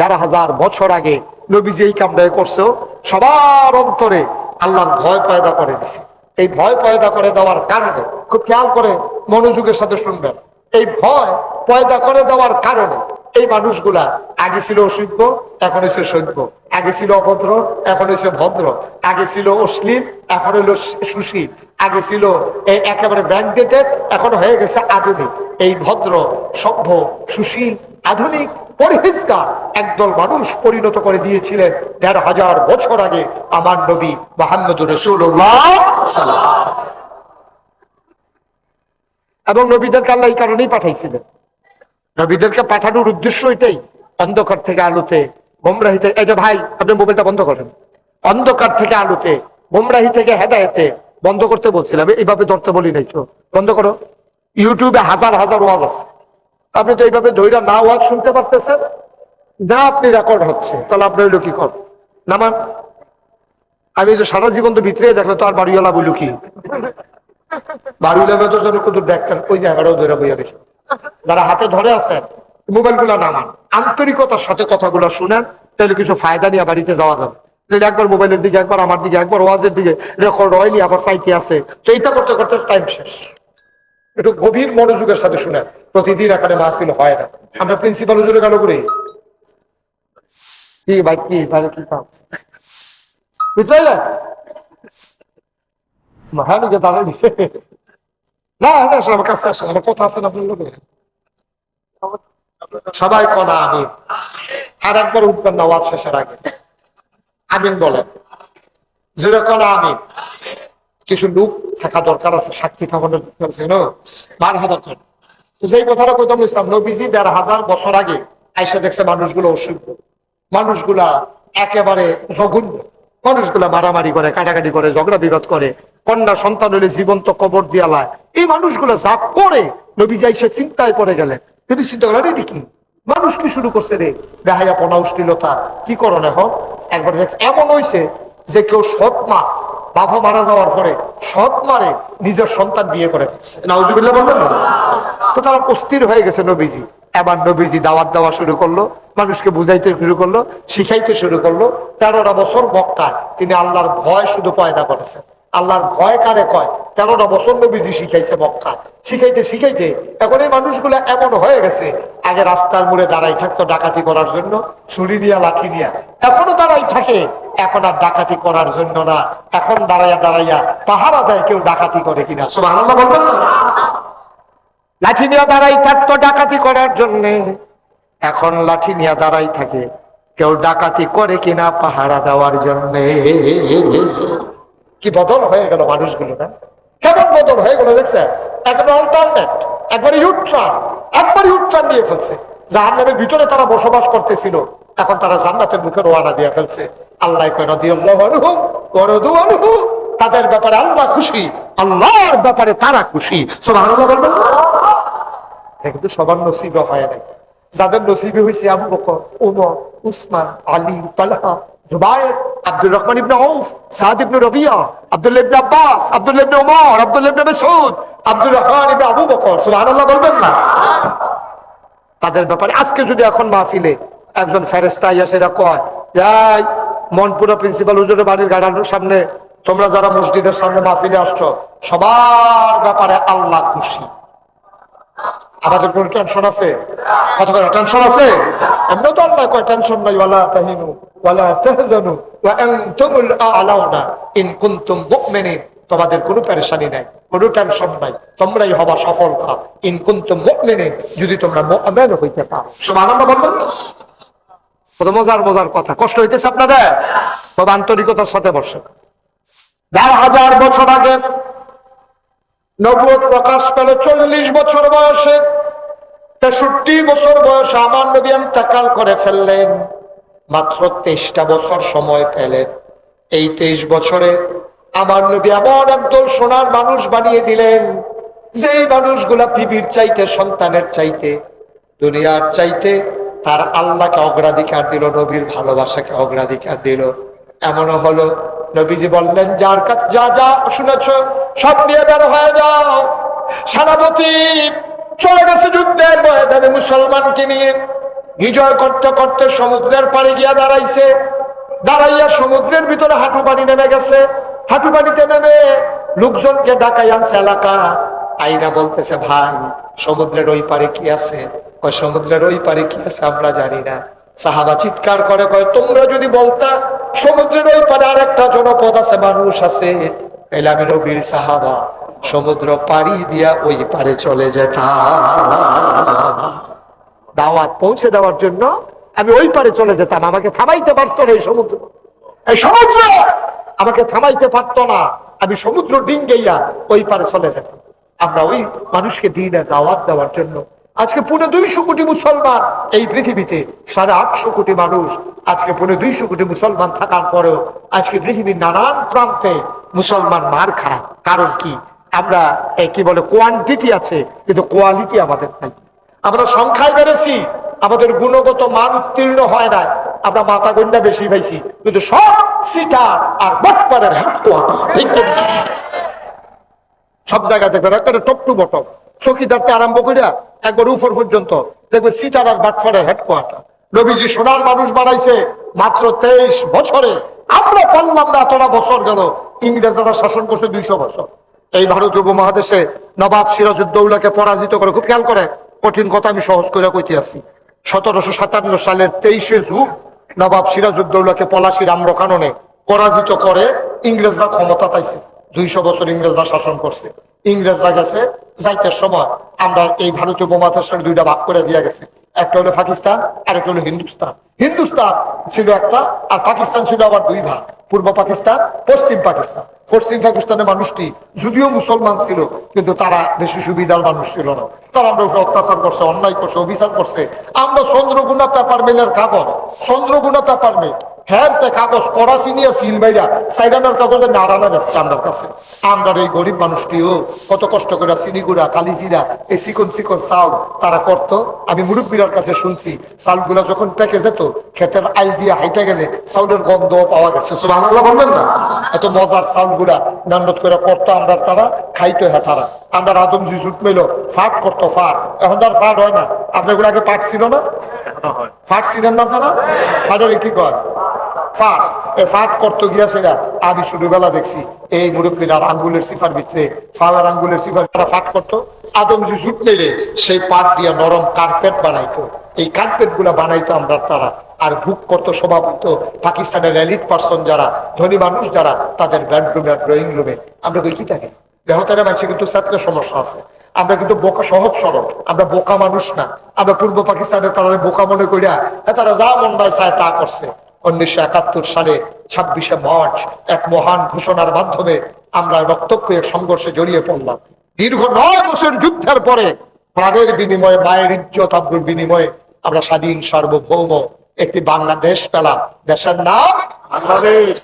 ১,৫০০ বছর আগে নবীজি এই কামটাই করছো, সবার অন্তরে আল্লাহর ভয় পয়দা করে দিছে। এই ভয় পয়দা করে দেওয়ার কারণে, খুব খেয়াল করে মনোযোগের সাথে শুনবেন, এই ভয় পয়দা করে দেওয়ার কারণে এই মানুষগুলা আগে ছিল অসভ্য, এখন হয়েছে সভ্য, আগে ছিল অভদ্র, এখন হয়েছে ভদ্র, আগে ছিল অশ্লীল, এখন হইল সুশীল, আগে ছিল একেবারে ব্যান্ডেটেড, এখন হয়ে গেছে আধুনিক। এই ভদ্র, সভ্য, সুশীল, আধুনিক, পরহেজগার একদল মানুষ পরিণত করে দিয়েছিলেন ১,৫০০ বছর আগে আমার নবী মুহাম্মদুর রাসূলুল্লাহ সাল্লাল্লাহু আলাইহি ওয়াসাল্লাম। এবং নবীদেরকে আল্লাহ এই কারণেই পাঠাইছিলেন। নবীদেরকে পাঠানোর উদ্দেশ্য এটাই, অন্ধকার থেকে আলোতে, গোমরাহিতে। এই যে ভাই, আপনি মোবাইলটা বন্ধ করেন। অন্ধকার থেকে আলোতে, গোমরাহি থেকে হেদায়েতে। বন্ধ করতে বলছিলাম, এইভাবে ধরতে বলি নাই তো, বন্ধ করো। ইউটিউবে হাজার হাজার ওয়াজ আছে, আপনি তো এইভাবে ধৈর্য না ওয়াজ শুনতে পারতেছেন না, আপনি রেকর্ড হচ্ছে, তাহলে আপনি হইলো কি কর নামান। আমি তো সারা জীবন তো ভিতরে দেখলে তো আর বাড়িওয়ালা বইল কি, বাড়িওয়ালা তো কত দেখতেন, ওই জায়গাটাও ধরে বইয়া গেছে। যারা হাতে ধরে আছেন মোবাইল গুলা নামান, আন্তরিকতার সাথে কথাগুলো শুনেন, তাহলে কিছু ফায়দা নিয়ে বাড়িতে যাওয়া যাবে। একবার মোবাইলের দিকে, একবার আমার দিকে, একবার ওয়াজের দিকে রেকর্ড হয়নি, আবার চাইতে আছে, তো এইটা করতে করতে টাইম শেষ। একটু গভীর মনোযোগের সাথে শুনেন, প্রতিদিন এখানে মাহফিল হয় না। আমরা প্রিন্সিপাল হুজুরে গেল করি কি ভাই, কি ভাই, কি কাম বুঝলেন? মহানিকে দাঁড়া দিছে না, আমার কাছে আসেন, আমার কথা আছেন আপনার লোকে সবাই কনা আমিন। আর একবার উঠবেন না ওয়াজ শেষের আগে, আমিন বলেন, যেটা কনা আমিন। কিছু লোক থাকা দরকার আছে, সাক্ষী থাকানোর দরকার আছে, মারহাবা করেন। যেই কথাটা কইতাম, ইসলাম নবীজি ১,৫০০ বছর আগে আইসা দেখছে মানুষগুলো অসভ্য, মানুষগুলা একেবারে জঘন্য, মানুষগুলা মারামারি করে, কাটাকাটি করে, ঝগড়া বিবাদ করে, কন্যা সন্তান হলে জীবন্ত কবর দিয়া লায়। এই মানুষগুলা যা করে নবীজি আইসা চিন্তায় পড়ে গেলেন। তিনি চিন্তা করেন এটি কি মানুষ কি শুরু করছে রে, বেহায়াপনা, অশ্লীলতা, কি করণ। এখন একবার দেখছে এমন হয়েছে যে কেউ সৎ মা, বাবা মারা যাওয়ার পরে সৎ মারে নিজের সন্তান বিয়ে করে ফেলছে, নাউজুবিল্লাহ বলবেন না? তো তারা অস্থির হয়ে গেছে। নবীজি এবার নবীজি দাওয়াত দেওয়া শুরু করলো, মানুষকে বুঝাইতে শুরু করলো, শিখাইতে শুরু করলো। ১৩টা বছর মক্কায় তিনি আল্লাহর ভয় শুধু পয়দা করেছেন। আল্লাহর ভয় কারে কয়? ১৩টা বছর নবীজি শিখাইছে মক্কায়। শিখাইতে শিখাইতে এখন এই মানুষগুলো এমন হয়ে গেছে, আগে রাস্তার মোড়ে দাঁড়াই থাকতো ডাকাতি করার জন্য, ছুরি দিয়া লাঠি নিয়া, এখনো দাঁড়াই থাকে, এখন আর ডাকাতি করার জন্য না, এখন দাঁড়াইয়া দাঁড়াইয়া পাহারা দেয় কেউ ডাকাতি করে কিনা। সুবহানাল্লাহ বলবেন না? লাঠি নিয়ে দাঁড়াই থাকতো ডাকাতি করার জন্য, এখন লাঠি নিয়ে দাঁড়াই থাকে কেউ ডাকাতি করে কিনা পাহারা দেওয়ার জন্য। কি বদল হয়ে গেল মানুষগুলো, না কেমন বদল হয়ে গেল দেখছেন? এখন অল্টারনেট, একবারে ইউট্রান, একবার ইউট্রান দিয়ে ফেলছে। জাহান্নামের ভিতরে তারা বসবাস করতেছিল, এখন তারা জান্নাতের মুখে রওনা দিয়ে ফেলছে। আল্লাহ তাদের ব্যাপারে আল্লাহ খুশি, আল্লাহর ব্যাপারে তারা খুশি। সুবহানাল্লাহ বলবেন। কিন্তু সবার নসিবে হয় নাই। যাদের নসিবে হয়েছে আবু বকর, ওমর, উসমান, আলী, তালহা, জুবায়ের, আব্দুর রহমান ইবনে আউফ, সাদ ইবনে রবিয়া, আব্দুল্লাহ ইবনে আব্বাস, আব্দুল্লাহ ইবনে ওমর, আব্দুল্লাহ ইবনে মাসউদ, আব্দুর রহমান ইবনে আবু বকর। সুবহানাল্লাহ বলবেন না? তাদের ব্যাপারে আজকে যদি এখন মাহফিলে একজন ফেরেশতা আইয়া সেটা কয়, যাই মনপুরা প্রিন্সিপাল হুজুরের বাড়ির গাড়ানোর সামনে তোমরা যারা মসজিদের সামনে মাহফিলে আসছো সবার ব্যাপারে আল্লাহ খুশি, আমাদের কোন টেনশন আছে? কত করে টেনশন আছে? এমনি তো আল্লাহ কয় টেনশন নাই, ওয়ালা তাহিনু ওয়ালা তাহজানু ওয়া আনতুমুল আ'লাউনা ইন কুনতুম মুমিনিন। তোমাদের কোনো পেরেশানি নাই, কোনো টেনশন নাই, তোমরাই হবা সফলতা ইন কুনতুম মুমিনিন, যদি তোমরা মুমিন হইতে পারো। সুবহানাল্লাহ বলবেন। কত মজার মজার কথা। কষ্ট হইতেছে আপনাদের? তবে আন্তরিকতার সাথে বসেন। ১,৫০০ বছর আগে নবুয়ত প্রকাশ পেল ৪০ বছর বয়সে। ৬৩ বছর বয়সে আমার নবী ইন্তেকাল করে ফেললেন। মাত্র ২৩টা বছর সময় পেলেন। এই ২৩ বছরে আমার নবী এমন একদল সোনার মানুষ বানিয়ে দিলেন, যেই মানুষগুলা বিবির চাইতে, সন্তানের চাইতে, দুনিয়ার চাইতে তার আল্লাহকে অগ্রাধিকার দিল, নবীর ভালোবাসাকে অগ্রাধিকার দিল। এমনও হলো নবীজি বললেন, যার কাছে যা যা শুনেছ সব নিয়ে বের হয়ে যাও। সেনাপতি চলে গেছে যুদ্ধের ময়দানে মুসলমানকে নিয়ে। বিজয় করতে করতে সমুদ্রের পাড়ে গিয়া দাঁড়াইছে। দাঁড়াইয়া সমুদ্রের ভিতরে হাঁটু পানি নেমে গেছে। হাঁটু পানিতে নেমে লোকজনকে ডাকাই আনছে এলাকা। আইনা বলতেছে, ভাই সমুদ্রের ওই পারে কি আছে? ওই সমুদ্রের ওই পারে কি আছে আমরা জানি না। সাহাবা চিৎকার করে কয়, তোমরা যদি বলতা সমুদ্রের ওই পারে আর একটা জনপদ আছে, মানুষ আছে, তাহলে আমি নবীর সাহাবা সমুদ্র পাড়ি দিয়া ওই পারে চলে যেতাম। দাওয়াত পৌঁছে দেওয়ার জন্য আমি ওই পারে চলে যেতাম। আমাকে থামাইতে পারতো না এই সমুদ্র। এই সমুদ্র আমাকে থামাইতে পারতো না। আমি সমুদ্র ডিঙ্গাইয়া ওই পারে চলে যেতাম। আমরা ওই মানুষকে দিনের দাওয়াত দেওয়ার জন্য আজকে ২৫০ কোটি মুসলমান এই পৃথিবীতে, ৮৫০ কোটি মানুষ। আজকে ২৫০ কোটি মুসলমান থাকার পরেও আজকে পৃথিবীর নানান প্রান্তে মুসলমান মার খায়। কারণ কি? আমরা কি বলে কোয়ান্টিটি আছে কিন্তু কোয়ালিটি আমাদের নাই। আমরা সংখ্যায় বেড়েছি, আমাদের গুণগত মান উত্তীর্ণ হয় না। আমরা মাথা গন্ডা বেশি পাইছি, কিন্তু সব সিটার আর বটপাড়ের হেডকোয়ার্টার। সব জায়গায় দেখবেন একটা টপ টু বটম, চকিদারতে আরম্ভ করিয়া একবার উপর পর্যন্ত দেখবে সিটার আর বাটপাড়ের হেডকোয়ার্টার। নবীজি সোনার মানুষ বানাইছে মাত্র ২৩ বছরে। আমরা পারলাম না, এতটা বছর গেল। ইংরেজরা শাসন করছে ২০০ বছর। এই ভারতীয় উপমহাদেশে নবাব সিরাজউদ্দৌলাকে পরাজিত করে, খুব খেয়াল করে, কঠিন কথা আমি সহজ করে কইতে আছি। ১৭৫৭ সালের ২৩শে জুন নবাব সিরাজউদ্দৌলাকে পলাশির আম্রকাননে পরাজিত করে ইংরেজরা ক্ষমতা পাইছে। ২০০ বছর ইংরেজরা শাসন করছে। ইংরেজরা গেছে, যাইতে সময় আমরা এই ভারতীয় উপমহাদেশের দুইটা ভাগ করে দিয়ে গেছে। একটা হলো পাকিস্তান আর একটা হলো হিন্দুস্তান। হিন্দুস্তান ছিল একটা আর পাকিস্তান ছিল আবার দুই ভাগ, পূর্ব পাকিস্তান, পশ্চিম পাকিস্তান। পশ্চিম পাকিস্তানের মানুষটি যদিও মুসলমান ছিল কিন্তু তারা বেশি সুবিধার মানুষ ছিল না। তারা আমরা উপরে অত্যাচার করছে, অন্যায় করছে, অবিচার করছে। আমরা চন্দ্রগুনা পেপার মিলের কাগজ, চন্দ্রগুনা পেপার মিল, হ্যাঁ কাগজ করাচি নিয়ে সিল বাইরা সাইরানোর কাগজে নাড়ানা যাচ্ছে আমার কাছে। আমরা এই গরিব মানুষটিও কত কষ্ট করে চিনিগুড়া, কালিজিরা, এই চিকন চিকন চাউল তারা করতো। আমি মুরব্বীর কাছে শুনছি, চাউলগুলা যখন পেকে যেত ক্ষেতের আইল দিয়ে হাইটে গেলে চাউলের গন্ধ পাওয়া গেছে। সুবহানাল্লাহ বলবেন না? এত মজার চাউলগুলা মেহনত করে করতো আমরা, তারা খাইতো। হ্যাঁ তারা আমরা আদমজি জুট মেল ফাট করতো, ফাট। এখন তো আর ফাট হয় না। আপনার আগে পাট ছিল না? ফাট ছিলেন না আপনারা? ফাটের কি কয়? ফাট। ফাট করতে গিয়েছে না, আমি ছোটবেলা দেখছি এই মুরব্বীরা আঙ্গুলের সিফার ভিতরে, ফালার আঙ্গুলের সিফার তারা ফাট করতো। আদমজি জুট মেলে সেই পাট দিয়ে নরম কার্পেট বানাইতো। এই কার্পেট গুলা বানাইতো আমরা তারা। আর বুক করতো স্বভাব হতো পাকিস্তানের এলিট পার্সন যারা, ধনী মানুষ যারা, তাদের বেডরুমে, ড্রয়িং রুমে। আমরা কই কি থাকে দেহতারে মানুষের কিন্তু সাথে সমস্যা আছে। আমরা কিন্তু বোকা, সহজ সরল, আমরা বোকা মানুষ না। আমরা পূর্ব পাকিস্তানের তারা বোকা মনে করিয়া তারা যা মন বায় চায় তা করছে। 1971 সালে 26শে মার্চ এক মহান ঘোষণার মাধ্যমে আমরা রক্তক্ষয়ী সংঘর্ষে জড়িয়ে পড়লাম। দীর্ঘ 9 বছর যুদ্ধের পরে প্রাণের বিনিময়ে, মায়ের ইজ্জত আব্রুর বিনিময়ে আমরা স্বাধীন সার্বভৌম একটি বাংলাদেশ পেলাম। দেশের নাম বাংলাদেশ।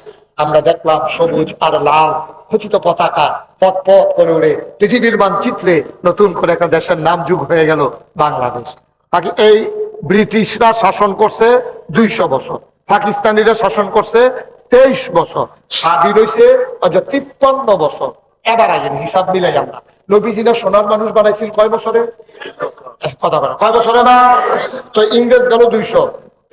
আমরা দেখলাম সবুজ আর লাল খচিত পতাকা পথ পথ করে উড়ে পৃথিবীর মানচিত্রে নতুন করে একটা দেশের নাম যুগ হয়ে গেল বাংলাদেশ। বাকি এই ব্রিটিশরা শাসন করছে 200 বছর, পাকিস্তানিরা শাসন করছে 23 বছর, স্বাধীন হয়েছে 53 বছর। এবার আগে হিসাব মিলাই আমরা নবীজিরা সোনার মানুষ বানাইছিল কয় বছরে? কথা বলে কয় বছরে না? তো ইংরেজ গেল 200,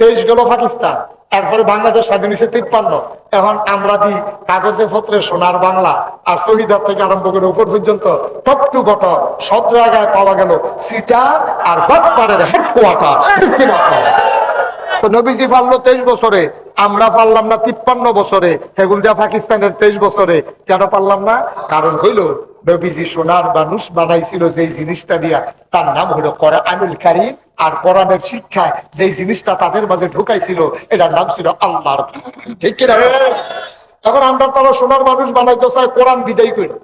23 গেল পাকিস্তান, এরপরে বাংলাদেশ স্বাধীন হয়েছে 53। এখন আমরা দিই কাগজে পত্রে সোনার বাংলা, আর শহীদার থেকে আরম্ভ করে উপর পর্যন্ত টপ টু বটম সব জায়গায় পাওয়া গেল সিটার আর বাটপাড়ের হেডকোয়ার্টার। তো নবীজি পারলো 23 বছরে, আমরা পারলাম না 53 বছরে। হেগুলদিয়া পাকিস্তানের 23 বছরে কেন পারলাম না? কারণ হইল নবীজি সোনার মানুষ বানাইছিল যেই জিনিসটা দিয়া, তার নাম হলো কোরআনুল কারীম। আর কোরআনের শিক্ষায় যেই জিনিসটা তাদের মাঝে ঢুকাইছিল এটার নাম ছিল আল্লাহর। ঠিক কিনা? এখন আমরা তারা সোনার মানুষ বানাইতে চাই, কোরআন বিদায় করি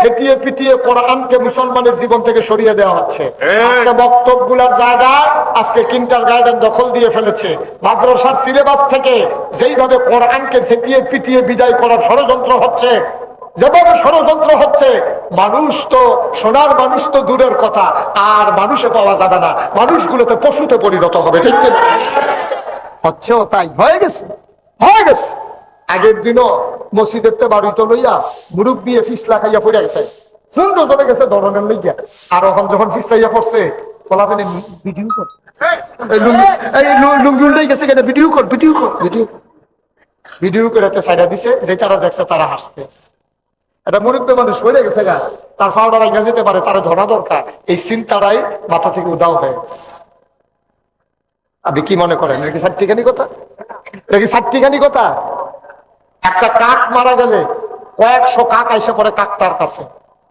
ফেটিয়ে পিটিয়ে কোরআনকে মুসলমানের জীবন থেকে সরিয়ে দেওয়া হচ্ছে। আজকে বক্তব্যগুলোর জায়গা আজকে কিন্ডারগার্টেন দখল দিয়ে ফেলেছে। মাদ্রাসার সিলেবাস থেকে যেইভাবে কোরআনকে ঝেঁটিয়ে পিটিয়ে বিদায় করার ষড়যন্ত্র হচ্ছে, যেভাবে ষড়যন্ত্র হচ্ছে, মানুষ তো সোনার মানুষ তো দূরের কথা, আর মানুষে পাওয়া যাবে না, মানুষগুলোতে পশুতে পরিণত হবে। ঠিক হচ্ছেও তাই, হয়ে গেছে হয়ে গেছে। আগের দিনও মসজিদের তে বাড়িতে লইয়া মুরব্বী ফিসলা খাইয়া পড়ে গেছে, সুন্দর চলে গেছে ধরনের লইয়া। আর এখন যখন ফিসলাইয়া পড়ছে ফলাফেলে ভিডিও কর, লুঙ্গি উল্টাই গেছে কেন, ভিডিও কর ভিডিও কর ভিডিও ভিডিও করে সাইডা দিছে, যে তারা দেখছে তারা হাসতেছে। এটা মুরব্বী মানুষ পড়ে গেছে গা, তার ফাওড়া লাগা যেতে পারে, তারা ধরা দরকার, এই চিন্তাটাই মাথা থেকে উদাও হয়ে গেছে। আপনি কি মনে করেন এটা কি সাতটিখানি কথা? এটা কি সাতটিখানি কথা? একটা কাক মারা গেলে কয়েকশো কাক আইসা পড়ে কাকটার কাছে।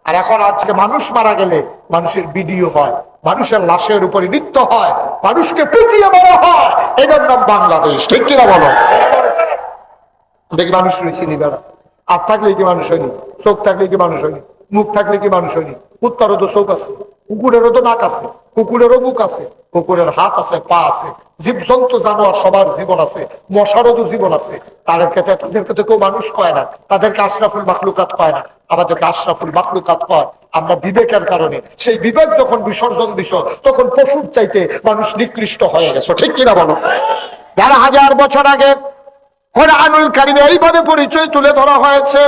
আর এখন আজকে মানুষ মারা গেলে মানুষের ভিডিও হয়, মানুষের লাশের উপরে নৃত্য হয়, মানুষকে পিটিয়ে মারা হয়। এটার নাম বাংলাদেশ। ঠিক কিনা বলো? দেখি মানুষ রয়েছে নি বেড়া, হাত থাকলে কি মানুষ হয়নি, চোখ থাকলে কি মানুষ হয়নি, মুখ থাকলে কি মানুষ হয়নি? কুত্তারও তো চোখ আছে, কুকুরেরও তো নাক আছে, কুকুরেরও মুখ আছে, কুকুরের হাত আছে, পা আছে, জীবজন্তু জানোয়ার সবার জীবন আছে, মশারও তো জীবন আছে। তাদেরকে তো কেউ মানুষ কয় না, তাদেরকে আশরাফুল মাখলুকাত কয় না, আমাদেরকে আশরাফুল মাখলুকাত কয়। আমরা বিবেকের কারণে, সেই বিবেক যখন বিসর্জন দিছ তখন পশুর চাইতে মানুষ নিকৃষ্ট হয়ে গেছে। ঠিক কিনা বলো? যারা 1000 বছর আগে কোরআনুল কারীমে এইভাবে পরিচয় তুলে ধরা হয়েছে,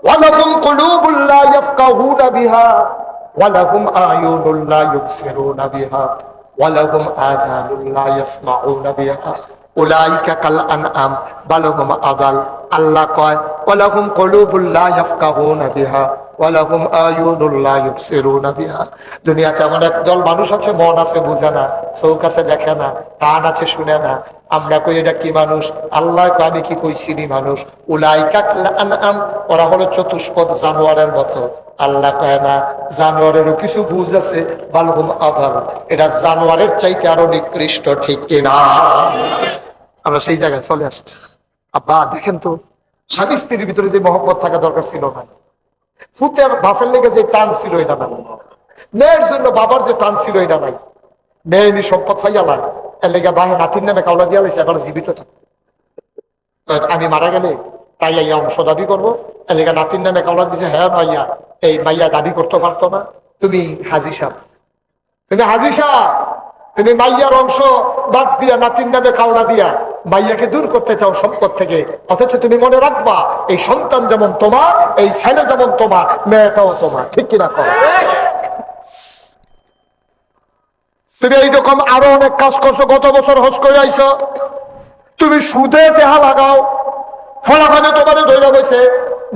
ওয়ালাহুম কুলুবুল লা ইয়াফকাহুনা বিহা ওয়ালাহুম আয়ুনুল লা ইউবসিরুনা বিহা ওয়ালাহুম আযানুল লা ইয়াসমাউনা বিহা উলাইকা কাল আনআম বাল হুম আযাল। আল্লাহ কয় ওয়ালাহুম কুলুবুল লা ইয়াফকাহুনা বিহা ওয়ালাহুম আয়ুনুল লা ইউবসিরুনা বিহা। দুনিয়াতে এমন একদল মানুষ আছে, মন আছে বুঝে না, চোখ আছে দেখে না, কান আছে শুনে না। আমরা কই এটা কি মানুষ? আল্লাহ কয় আমি কি কইছিনি মানুষ? উলাইকা কাল আনআম, ওরা হলো চতুষ্পদ জানোয়ারের মতো। আল্লাহ কয় না, জানোয়ারেরও কিছু বুঝ আছে, বাল হুম আযাল, এটা জানোয়ারের চাইতে আরো নিকৃষ্ট। ঠিক কিনা? আমরা সেই জায়গায় চলে আসছি। আব্বা দেখেন তো, স্বামী স্ত্রীর ভিতরে যে মহব্বত থাকা দরকার ছিল না, ফুতের বাপের লেগে যে টান ছিল এটা নাই, মেয়ের জন্য বাবার যে টান ছিল এটা নাই। মেয়ে নি সম্পদ পাইয়ালা, এর লেগে বাহে নাতির নামে কাউলা দিয়া লাইছে, এবার জীবিত থাকে। আমি মারা গেলে তাই আইয়া অংশ দাবি করবো, এর লেগে নাতির নামে কাউলা দিছে। হ্যাঁ মাইয়া, এই মাইয়া দাবি করতে পারতো না। তুমি হাজি সাহেব, তুমি হাজি সাহেব, তুমি মাইয়ার অংশ বাদ দিয়া নাতির নামে কাউলা দিয়া মাইয়াকে দূর করতে চাও সম্পদ থেকে, অথচ তুমি মনে রাখবা এই সন্তান যেমন তোমার, এই ছেলে যেমন তোমার, মেয়েটাও তোমার। ঠিক কিনা করো? তুমি এইরকম আরো অনেক কাজ করছো, গত বছর হজ করে আইছো, তুমি সুদে টেহা লাগাও, ফলাফলে তোমার ধৈর্য হয়েছে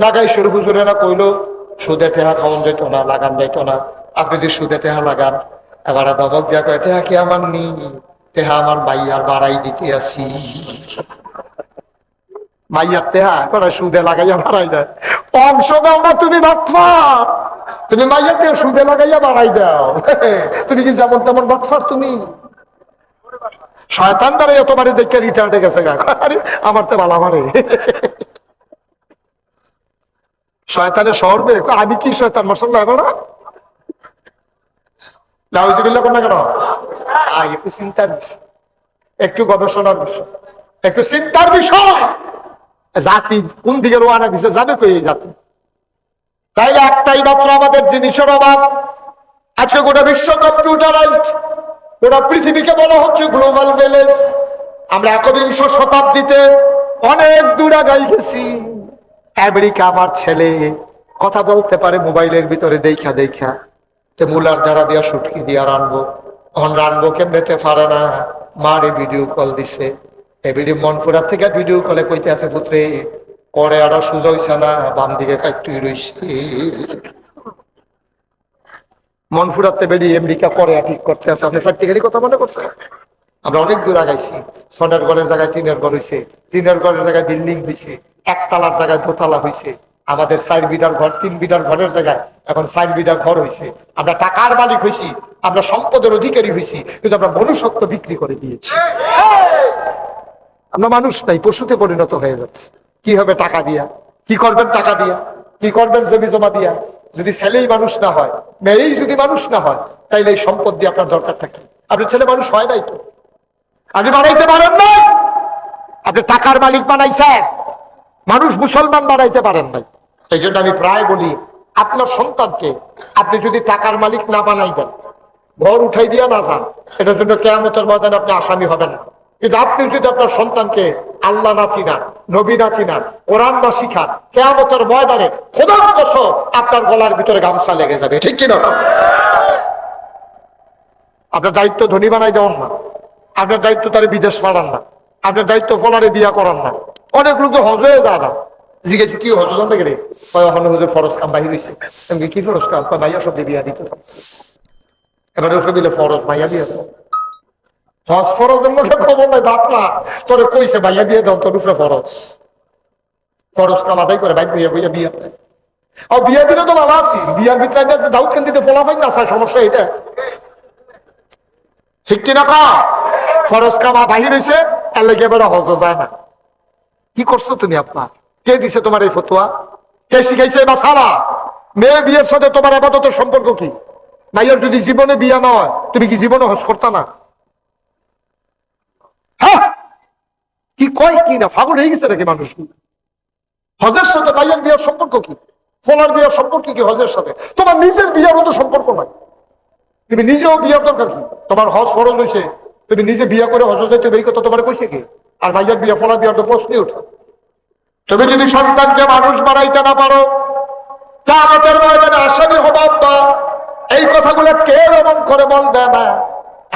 লাগাই শুরু হুজুরে না কইলো সুদে টেহা খাওয়ান যেত না, লাগান যাইতো না, আপনি যদি সুদে টেহা লাগান। এবার দমক দিয়া কয় টেহা কি আমার নি, টেহা আমার মাইয়ার বাড়াই দিতে আসি। মাইয়ার টেহা করা সুদে লাগাইয়া বাড়াই দেয়। অংশ দাও না তুমি বাটফার, তুমি মাইয়ার টেহা সুদে লাগাইয়া বাড়াই দাও। তুমি কি যেমন তেমন বাটফার? তুমি শয়তান দ্বারা এতবারে দেখে রিটায়ার্ডে গেছে গা। আরে আমার তো ভালো মারে শয়তানে সরবে। আমি কি শয়তান? মাশাআল্লাহ না নাউজুবিল্লাহ কোন না কেন? একটু চিন্তার বিষয়, একটু গবেষণার বিষয়, একটু চিন্তার বিষয়। জাতি কোন দিকে রোয়ানা দিছে যাবে কই এই জাতি? তাইলে একটাই মাত্র আমাদের জিনিসের অভাব। আজকে গোটা বিশ্ব কম্পিউটারাইজড, গোটা পৃথিবীকে বলা হচ্ছে গ্লোবাল ভিলেজ। আমরা 21 শতাব্দীতে অনেক দূর আগাই গেছি। আমেরিকা আমার ছেলে কথা বলতে পারে মোবাইলের ভিতরে দেখা দেখা, তো মুলার দ্বারা দিয়া সুটকি দিয়া রানবো, এখন রানবো কেমনেতে পারে না। মারে ভিডিও কল দিছে, এই ভিডিও মনপুরার থেকে ভিডিও কলে কইতে আছে পুত্রে করে আরো সুযোগ হইছে না, বাম দিকে কাটুই রইছে। মনপুরাতে বেরিয়ে আমেরিকা করে ঠিক করতে আছে। আপনি সার্টিফিকেটের কথা মনে করছে? আমরা অনেক দূর আগাইছি। সোনার ঘরের জায়গায় টিনের ঘর হয়েছে, টিনের ঘরের জায়গায় বিল্ডিং হয়েছে, একতলার জায়গায় দোতলা হয়েছে। আমাদের 4 বিটার ঘর 3 বিটার ঘরের জায়গায় এখন 4 বিটার ঘর হয়েছে। আমরা টাকার মালিক হয়েছি, আমরা সম্পদের অধিকারী হয়েছি, কিন্তু আমরা মনুষ্যত্ব বিক্রি করে দিয়েছি। আমরা মানুষ নাই, পশুতে পরিণত হয়ে যাচ্ছে। কি হবে টাকা দিয়া? কি করবেন টাকা দিয়া? কি করবেন জমি জমা দিয়া? যদি ছেলেই মানুষ না হয়, মেয়েই যদি মানুষ না হয়, তাইলে এই সম্পদ দিয়ে আপনার দরকারটা কি? আপনার ছেলে মানুষ হয় নাই তো, আপনি বানাইতে পারেন না। আপনি টাকার মালিক বানাইছেন, মানুষ মুসলমান বানাইতে পারেন নাই। এই জন্য আমি প্রায় বলি, আপনার সন্তানকে আপনি যদি টাকার মালিক না বানাই দেন, ঘর উঠাই দিয়া না যান, এটার জন্য কিয়ামতের ময়দানে আপনি আসামি হবেন না। কিন্তু আপনি যদি আপনার সন্তানকে আল্লাহ না চিনান, নবী না চিনান, কোরআন না শিখান, কিয়ামতের ময়দানে খোদার কসম আপনার গলার ভিতরে গামছা লেগে যাবে। ঠিক কিনা? আপনার দায়িত্ব ধনী বানাই দেওয়ান না, আপনার দায়িত্ব তারে বিদেশ পাঠান না, আপনার দায়িত্ব ফলারে বিয়া করান না। অনেক লোক তো হজে যায় না। জিজ্ঞেস কি হজ জানতে গেলে হুজুর ফরজ কাম বাহির হয়েছে। কি ফরজ কাম? ভাইয়া সব বিয়া দিতে। এবারে ওসব দিলে ফরজ ভাইয়া বিয়ে দাও। হজ ফরজের মধ্যে খবর নাই বাপরা, তোরে কইছে ভাইয়া বিয়ে দাও, তোর উপরে ফরজ। ফরজ কাম আদায় করে ভাই বিয়ে বইয়া বিয়ে দেয়। আর বিয়া দিলে তো ভালো আছি, বিয়ার ভিতরে আছে দাউদ খান দিতে ফলাফাই না চায়, সমস্যা এটা। ঠিক কিনা কা? ফরজ কামা বাহির হয়েছে, এর লেগে এবারে হজ যায় না। কি করছো তুমি? আপনার কে দিছে তোমার এই ফতোয়া? কে শিখাইছে? বা সালা মেয়ে বিয়ের সাথে তোমার আপাতত সম্পর্ক কি? মাইয়ার যদি জীবনে বিয়া না হয়, তুমি কি জীবনে হজ করতা না? হ্যাঁ, কি কয় কি না, পাগল হয়ে গেছে নাকি মানুষ? হজের সাথে মাইয়ার বিয়ার সম্পর্ক কি? ফলার বিয়ার সম্পর্ক কি হজের সাথে? তোমার নিজের বিয়ার মতো সম্পর্ক নাই। তুমি নিজেও বিয়ার দরকার কি? তোমার হজ ফরজ হয়েছে, তুমি নিজে বিয়া করে হজ যাইতে এই কথা তোমার কইছে কি? আর মাইয়ার বিয়া ফলার বিয়ার তো প্রশ্নই ওঠে। তুমি যদি সন্তানকে মানুষ বানাইতে না পারো, কিয়ামতের ময়দানে আসামি হবা। এই কথাগুলো কেউ এমন করে বলবে না।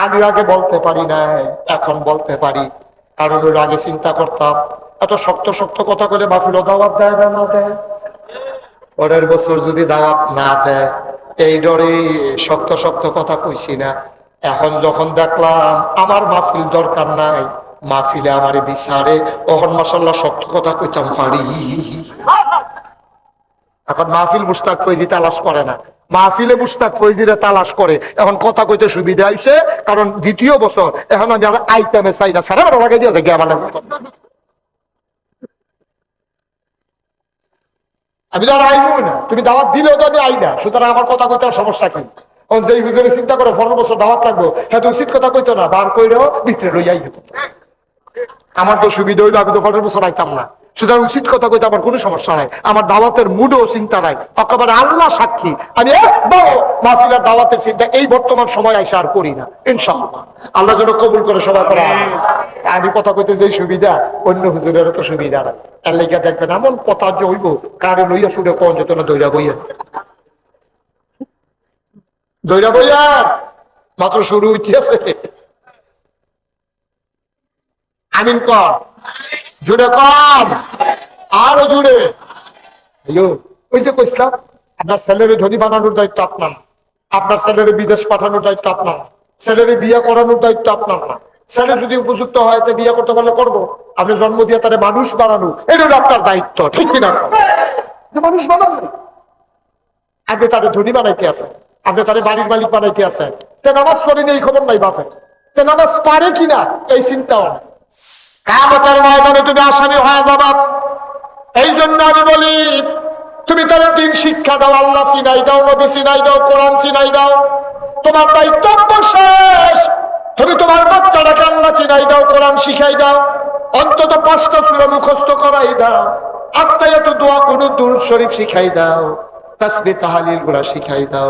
আমি আগে বলতে পারি নাই, এখন বলতে পারি। কারণ ওর আগে চিন্তা করতাম এত শক্ত শক্ত কথা করে মাহফিলও দাওয়াত দেয় না, না দেয়। পরের বছর যদি দাওয়াত না দেয়, এই ডরে শক্ত শক্ত কথা কইছি না। এখন যখন দেখলাম আমার মাহফিল দরকার নাই, মাহফিলে আমার বিচারে, তখন মাশাআল্লাহ শক্ত কথা কইতাম পারি। এখন মাহফিল মুস্তাক ফৈজি তালাশ করে না, মাহফিলে মুস্তাক ফৈজিরা তালাশ করে। এখন কথা কইতে সুবিধা হয়েছে, কারণ দ্বিতীয় বছর এখন আমি আইটেমে চাই না, সারা বেড়া লাগাই দিয়ে থাকে আমার। আমি তো আর আইনু না, তুমি দাওয়াত দিলেও তো আমি আই না, সুতরাং আমার কথা কইতে সমস্যা কি? যেই হুজুরে চিন্তা করে 15 বছর দাওয়াত লাগবো, হ্যাঁ তো উচিত কথা কইতো না, বার কইরেও ভিতরে লইয়াই যেত। আমার তো সুবিধা হইলো, আমি তো 15 বছর আইতাম না। সুতরাং উচিত কথা কইতে আমার কোনো সমস্যা নাই, আমার দাওয়াতের মুডও চিন্তা নাই। একেবারে আল্লাহ সাক্ষী, আমি একবার মাহফিলের দাওয়াতের চিন্তা এই বর্তমান সময় আইসা আর করি না। ইনশাআল্লাহ আল্লাহ যেন কবুল করে সবাই করে। আমি কথা কইতে যে সুবিধা, অন্য হুজুরেরও তো সুবিধা নাই। এর লেগে দেখবেন এমন কথা যে হইব, কারে লইয়া শুনে কোন যেত না, দৈরা বইয়া দৈরা বইয়া মাত্র শুরু হইতে আছে। আমিন কর, জুড়ে কম, আরো জুড়ে। ওই যে কইছিলাম, আপনার ছেলেরে ধনী বানানোর দায়িত্ব আপনার, আপনার ছেলেরে বিদেশ পাঠানোর দায়িত্ব আপনার, ছেলেরে বিয়ে করানোর দায়িত্ব আপনার না, ছেলে যদি উপযুক্ত হয় তো বিয়ে করতে পারলে করবো, আপনি জন্ম দিয়ে তারে মানুষ বানানো এটা হলো আপনার দায়িত্ব, ঠিক কিনা? মানুষ বানান নাই, আপনি তাদের ধনী বানাইতে আছেন, আপনি তাদের বাড়ির মালিক বানাইতে আছেন। তে নামাজ পড়েনি এই খবর নাই বাপে, তে নামাজ পারে কিনা এই চিন্তাও নেই। কিয়ামতের ময়দানে তুমি আসামি হয়ে যাবা। এই জন্য আমি বলি, তুমি তাদের দিন শিক্ষা দাও, আল্লাহ চিনাই দাও, নবী চিনাই দাও, কোরআন চিনাই দাও, তোমার দায়িত্ব শেষ। তুমি তোমার বাচ্চাটাকে আল্লাহ চিনাই দাও, কোরআন শিখাই দাও, অন্তত 5টা সূরা মুখস্থ করাই দাও, আত্মায়াতু দোয়া কুনুত দুরূদ শরীফ শিখাই দাও, তাসবিহ তাহলিল গুলা শিখাই দাও,